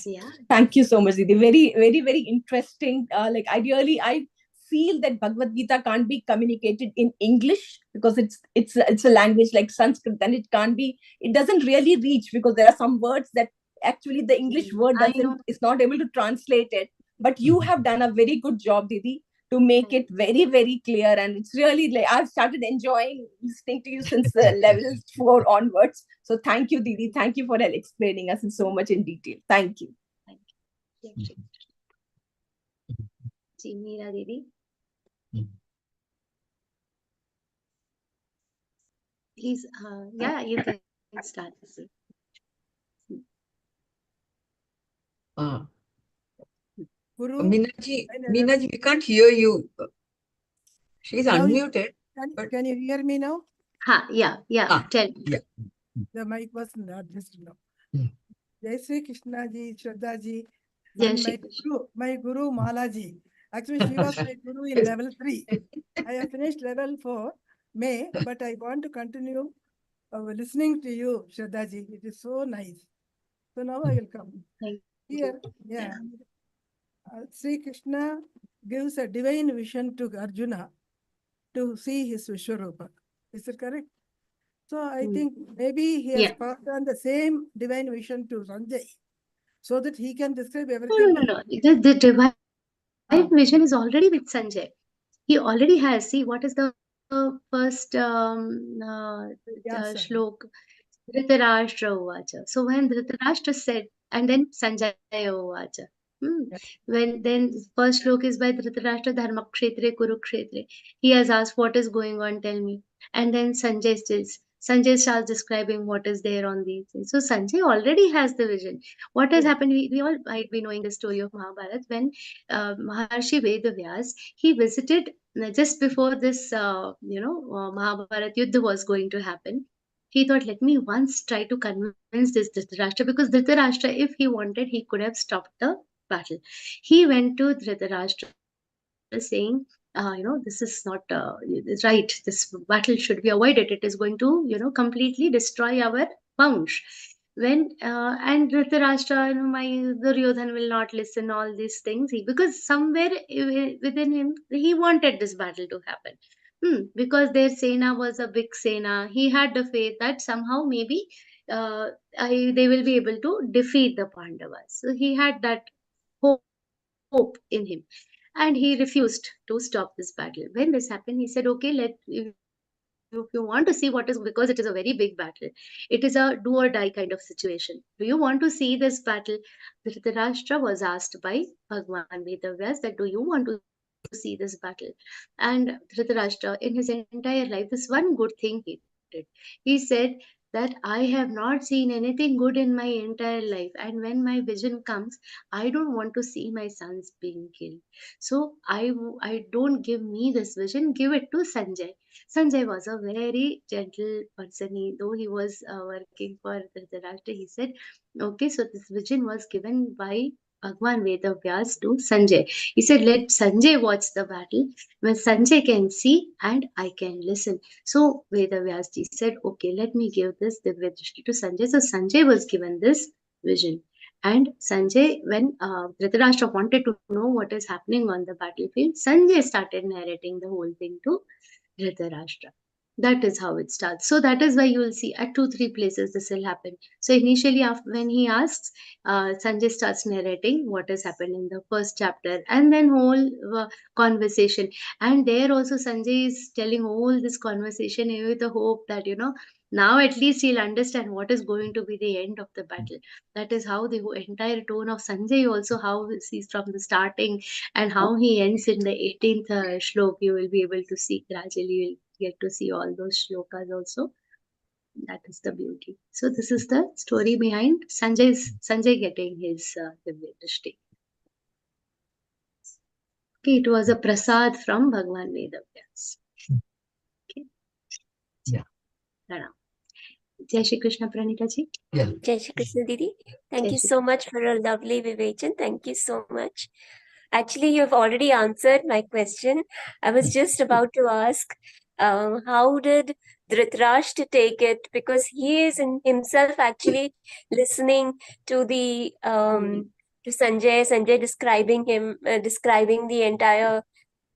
F: Yeah.
N: Thank you so much, Didi. Very, very, very interesting. I feel that Bhagavad Gita can't be communicated in English because it's a language like Sanskrit, and it doesn't really reach because there are some words that actually the English word is not able to translate it. But you have done a very good job, Didi, to make it very, very clear. And it's really like I've started enjoying listening to you since level 4 onwards. So thank you, Didi. Thank you for explaining us in so much in detail. Thank you.
F: Meera Didi. Please, you can start.
D: Meenaji, we can't hear you. She's unmuted.
O: Can you hear me now?
F: Yeah. Tell me.
O: The mic was not just now. Jai Shri Krishna ji, Shraddha ji,
F: Jai
O: and
F: Shri
O: my guru Mala ji. Actually, she was my guru in level 3. I have finished level 4 May, but I want to continue listening to you, Shraddha ji. It is so nice. So now I will come. Here, Sri Krishna gives a divine vision to Arjuna to see his Vishwarupa. Is it correct? So I think maybe he has passed on the same divine vision to Sanjay so that he can describe everything.
F: No. The divine vision is already with Sanjay. He already has. See, what is the first shlok? Dhritarashtra Uvacha. So when Dhritarashtra said, and then Sanjay Uvacha. When then first shlok is by Dhritarashtra, Dharma Kshetre Kurukshetre. He has asked, what is going on, tell me. And then Sanjay starts describing what is there on these things. So Sanjay already has the vision. What has happened, we all might be knowing the story of Mahabharata. When Maharshi Vedavyas, he visited just before this, Mahabharata Yuddha was going to happen. He thought, let me once try to convince this Dhritarashtra, because Dhritarashtra, if he wanted, he could have stopped the battle. He went to Dhritarashtra saying, this is not right. This battle should be avoided. It is going to, completely destroy our Vansh. When and Dhritarashtra, my Duryodhan will not listen. All these things, because somewhere within him, he wanted this battle to happen. Because their Sena was a big Sena. He had the faith that somehow maybe they will be able to defeat the Pandavas. So he had that hope in him. And he refused to stop this battle. When this happened, he said, okay, if you want to see what is, because it is a very big battle, it is a do or die kind of situation. Do you want to see this battle? Dhritarashtra was asked by Bhagwan Vedavyas that, do you want to see this battle? And Dhritarashtra, in his entire life, this one good thing he did. He said that I have not seen anything good in my entire life. And when my vision comes, I don't want to see my sons being killed. So I don't give me this vision, give it to Sanjay. Sanjay was a very gentle person. Though he was working for Dhritarashtra, he said, okay, so this vision was given by Bhagwan Vedavyas to Sanjay. He said, let Sanjay watch the battle, when Sanjay can see and I can listen. So Vedavyas ji said, okay, let me give this Divya Drishti to Sanjay. So Sanjay was given this vision. And Sanjay, when Dhritarashtra wanted to know what is happening on the battlefield, Sanjay started narrating the whole thing to Dhritarashtra. That is how it starts. So that is why you will see at 2-3 places this will happen. So initially, after when he asks, Sanjay starts narrating what has happened in the first chapter, and then whole conversation. And there also Sanjay is telling all this conversation with the hope that now at least he'll understand what is going to be the end of the battle. That is how the entire tone of Sanjay also, how he sees from the starting and how he ends in the 18th shlok. You will be able to see gradually. You'll get to see all those shlokas also. That is the beauty. So this is the story behind Sanjay getting his Divya Drishti. Okay, it was a prasad from Bhagwan Vedavyas. Okay.
D: Yeah.
F: Pranam. Jai Shri Krishna, Pranita ji.
D: Yeah.
P: Jai Shri Krishna Didi. Thank
F: Jai
P: you
F: Shri
P: so much for a lovely vivachan. Thank you so much. Actually, you've already answered my question. I was just about to ask, how did Dhritarashtra take it? Because he is in himself actually listening to the to Sanjay describing him, describing the entire.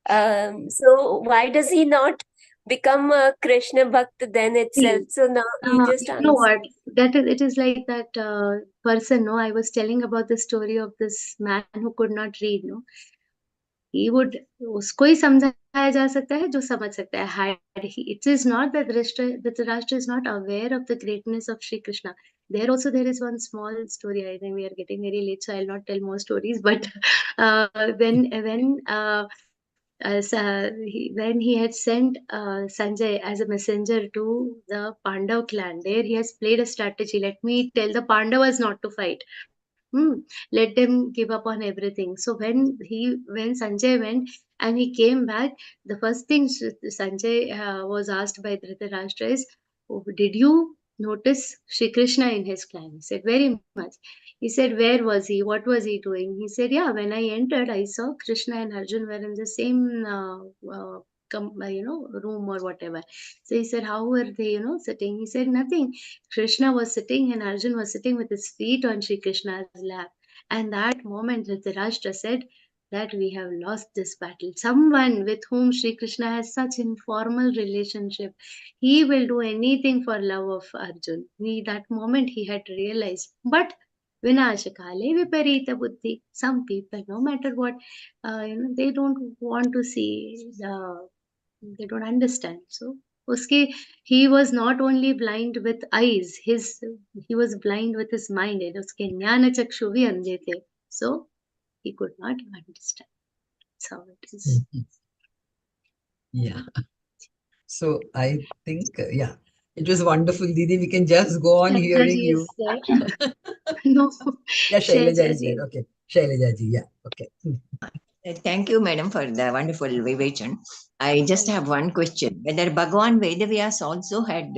P: So why does he not become a Krishna Bhakt then itself? So now you just
F: you know
P: answered.
F: what? It is like that person. No, I was telling about the story of this man who could not read. No, he would, उसको ही समझाया जा सकता है जो समझ सकता है. It is not that Dhritarashtra is not aware of the greatness of Shri Krishna. There is one small story. I think we are getting very late, so I'll not tell more stories. But when he had sent Sanjay as a messenger to the Pandav clan, there he has played a strategy. Let me tell the Pandavas not to fight. Let them give up on everything. So when Sanjay went and he came back, the first thing Sanjay was asked by Dhritarashtra is, oh, did you notice Shri Krishna in his clan? He said, very much. He said, where was he? What was he doing? He said, yeah, when I entered, I saw Krishna and Arjun were in the same room or whatever. So he said, how were they, sitting? He said, nothing. Krishna was sitting and Arjun was sitting with his feet on Shri Krishna's lap. And that moment, Dhritarashtra said that we have lost this battle. Someone with whom Shri Krishna has such informal relationship, he will do anything for love of Arjun. That moment he had realized. But Vinashakale viparita buddhi. Some people, no matter what, they don't want to see, they don't understand. So, he was not only blind with eyes, he was blind with his mind. Uske jnana chakshu bhi andhe the. So, he could not understand. That's how it is.
D: Yeah. So I think, yeah, it was wonderful, Didi. We can just go on hearing you.
F: No.
D: Yeah, Shailaja is there. Okay. Shailaja ji, yeah. Okay.
Q: Thank you, madam, for the wonderful vision. I just have one question. Whether Bhagavan Vedavyas also had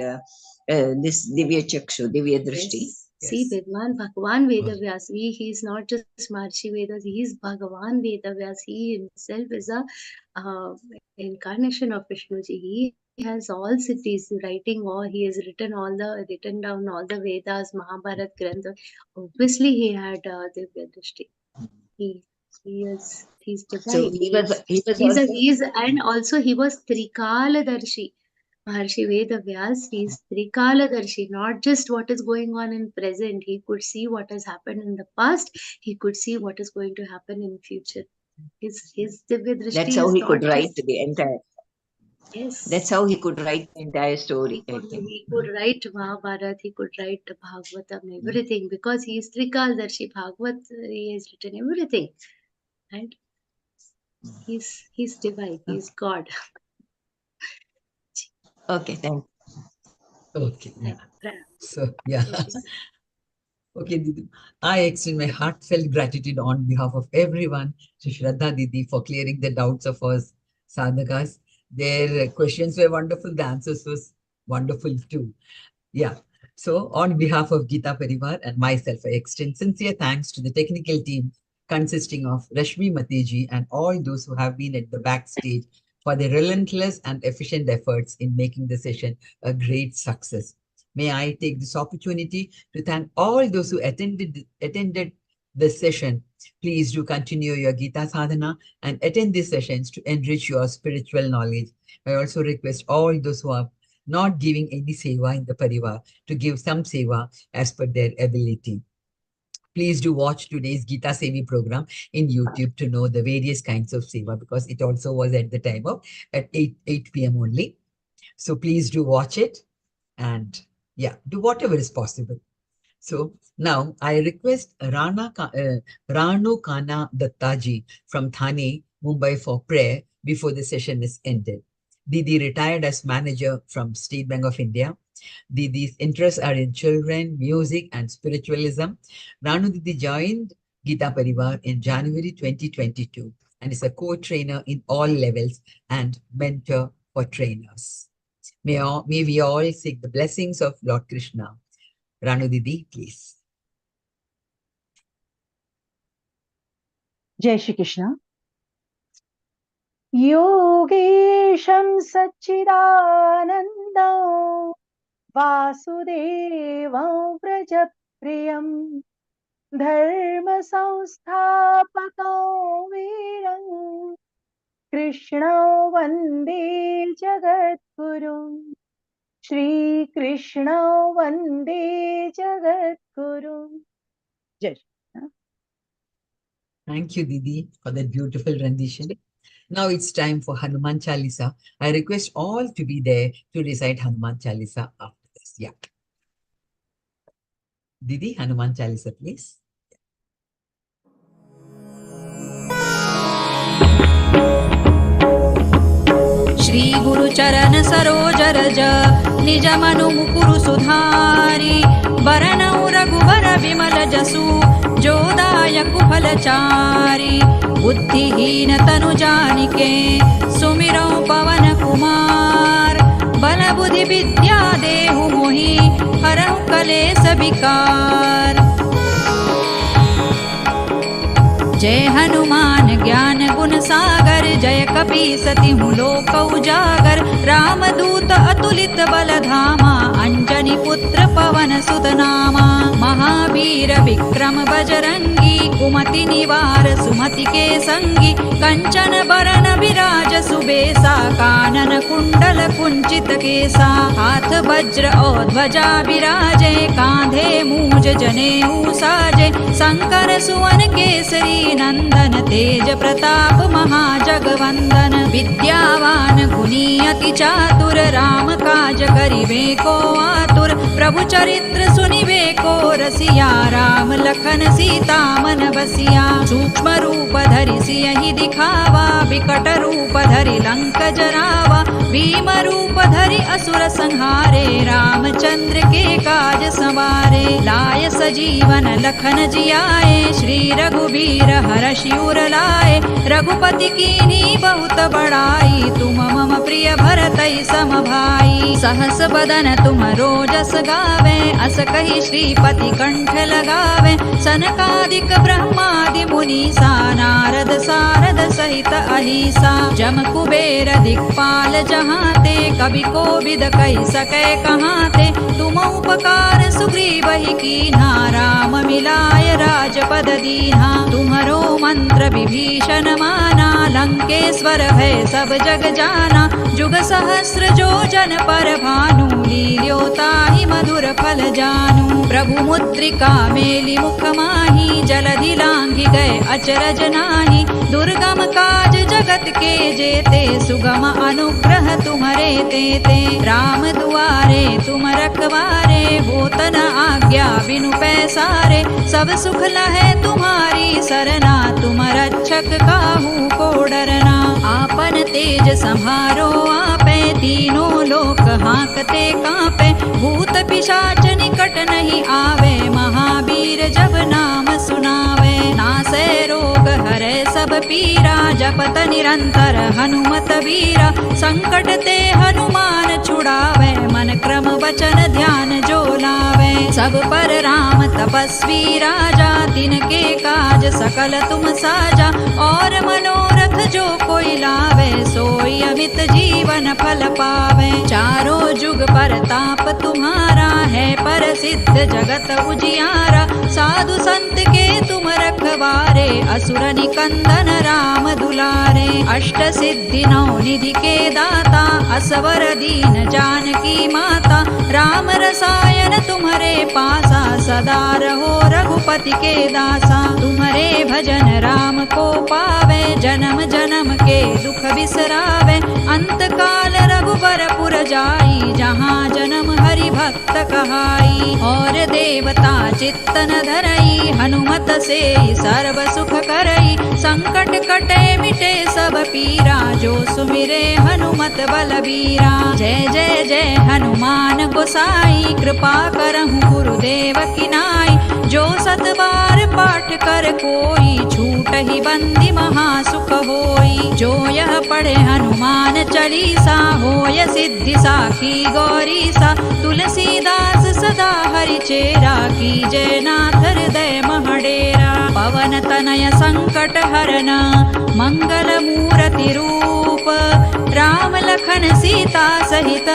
Q: this Divya Chakshu, Divya Drishti?
F: Yes. See, Bhagavan Vedavyas, he is not just Maharishi Vedas, he is Bhagavan Vedavyas. He himself is a incarnation of Vishnuji. He has all cities writing, or he has written down all the Vedas, Mahabharat, Grantha. Obviously, he had Divya Drishti. He's divine.
Q: So
F: And also he was Trikaladarshi. Maharshi Vedavyas, he is Trikaladarshi, not just what is going on in present. He could see what has happened in the past. He could see what is going to happen in future. His Divya Drishti.
Q: That's how he could write the entire.
F: Yes.
Q: That's how he could write the entire story.
F: He could write Mahabharat, he could write Bhagavatam, everything, because he is Trikaladarshi. Bhagavat, he has written everything. And he's divine, he's God.
Q: Okay, thank you.
D: Okay, yeah. So, yeah. Okay, Didi. I extend my heartfelt gratitude on behalf of everyone to Shraddha Didi for clearing the doubts of us sadhakas. Their questions were wonderful. The answers was wonderful too. Yeah. So on behalf of Geeta Parivar and myself, I extend sincere thanks to the technical team consisting of Rashmi Mateji and all those who have been at the backstage for their relentless and efficient efforts in making the session a great success. May I take this opportunity to thank all those who attended the session. Please do continue your Geeta Sadhana and attend these sessions to enrich your spiritual knowledge. I also request all those who are not giving any seva in the Parivar to give some seva as per their ability. Please do watch today's Geeta Sevi program in YouTube to know the various kinds of seva, because it also was at the time of at 8 p.m. only. So please do watch it and yeah, do whatever is possible. So now I request Ranu Kana Dattaji from Thane, Mumbai for prayer before the session is ended. Didi retired as manager from State Bank of India. Didi's interests are in children, music and spiritualism. Ranu Didi joined Geeta Parivar in January 2022 and is a co-trainer in all levels and mentor for trainers. May we all seek the blessings of Lord Krishna. Ranu Didi, please.
G: Jai Shri Krishna. Yogesham Satchidanandam Vasudevam Prajapriyam Dharma Samsthapakam Veeram Krishna Vande Jagadgurum Shri Krishna Vande Jagadgurum. Jai Shri Krishna.
D: Thank you, Didi, for that beautiful rendition. Now it's time for Hanuman Chalisa. I request all to be there to recite Hanuman Chalisa after this. Yeah. Didi, Hanuman Chalisa, please.
C: Shri गुरु चरण सरोज रज निज मनु मुकुरु सुधारी बरनउ रघुबर विमल जसु जोदायक फलचारी बुद्धिहीन तनु जानिके सुमिरौ पवन कुमार बल बुद्धि विद्या देहु मोहि हरहु कलेस विकार। जय हनुमान ज्ञान गुण सागर जय कपीसतिहु लोक उजागर रामदूत अतुलित बल धामा अंजनी पुत्र पवन सुत नामा महावीर विक्रम बजरंगी कुमति निवार सुमति के संगी कंचन बरन विराज सुबेसा कानन कुंडल कुंचित केसा हाथ वज्र और ध्वजा विराजे कांधे मूज जनेऊ साजे शंकर सुवन केसरी नंदन तेज प्रताप महाजगवंदन विद्यावान गुणी अति चातुर राम काज करिबे को आतुर प्रभु चरित्र सुनिबे को रसिया राम लखन सीता मन बसिया सूक्ष्म रूप धरि सियहि दिखावा विकट रूप धरि लंक जरावा भीम रूप धरि असुर संहारे रामचंद्र के काज संवारे लाय सजीवन लखन जियाए श्री रघुबीर हरषि उर लाए रघुपति कीन्ही बहुत बड़ाई तुम मम प्रिय भरतहि सम भाई सहस बदन तुम रोजस गावे अस कहि श्रीपति कंठ लगावे सनकादिक ब्रह्मादि मुनीसा नारद सारद सहित अहिसा जम कुबेर दिक्पाल जहाते कवि कोविद कहि सकै कहाते तुम उपकार सुग्रीवहि कीन्हा राम मिलाय राजपद दीन्हा तुम्हरो मंत्र विभीषण माना लंकेश्वर भय सब जग जाना जुग सहस्र जो जन पर भानु लील्योताहि मधुर फल जानू प्रभु मुद्रिका मेलि मुख माही जलधि लांघि गए अचरज नाही दुर्गम काज जगत के जेते सुगम अनुग्रह तुम्हरे तेते राम दुआरे तुम रखवारे होत न आज्ञा बिनु पैसारे सब सुख लहै तुम्हारी सरना तुम रक्षक काहू को डरना आपन तेज संहारो आपे तीनों लोक हांकते कांपे भूत पिशाच निकट नहीं आवे महावीर जब नाम सुनावे नासै रोग हरै सब पीरा जपत निरंतर हनुमत वीरा संकट ते हनुमान छुड़ावे मन क्रम वचन ध्यान जो लावे सब पर राम तपस्वी राजा तिनके काज सकल तुम साजा और मनोरथ जो कोई लावे सोई अमित जीवन फल पावे चारों जुग पर ताप तुम्हारा है पर सिद्ध जगत उजियारा साधु संत के तुम रखवारे असुर निकंदन राम दुलारे अष्ट सिद्धि नौ निधि के दाता असवर दीन जानकी माता राम रसायन तुम्हारे पासा सदा रहो रघुपति के दासा तुम्हारे भजन राम को पावे जन्म जन्म के दुख बिसरावे अंत काल रघुबर पुर जाई जहाँ जन्म हरि भक्त कहाई और देवता चित्तन धरई हनुमत से सर्व सुख करई संकट कटे मिटे सब पीरा जो सुमिरे हनुमत बलबीरा जय जय जय हनुमान गोसाई कृपा करहु गुरुदेव की नाई जो सत बार पाठ कर कोई छूट ही बंदी महासुख होई जो यह पढ़े हनुमान चालीसा होय सिद्धि साखी गौरीसा तुलसीदास सदा हरि चेरा की जय नाथ हृदय महडेरा पवन तनय संकट हरन मंगल मूर्ति रूप राम लखन सीता सहित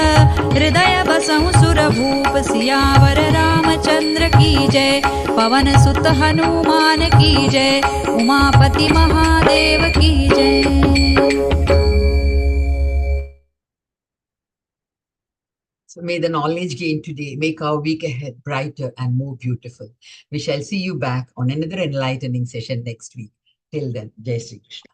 C: हृदय बसहु सुर भूप सियावर रामचंद्र की जय पवन सुत हनुमान की जय उमापति महादेव की जय।
D: So may the knowledge gained today make our week ahead brighter and more beautiful. We shall see you back on another enlightening session next week. Till then, Jai Shri Krishna.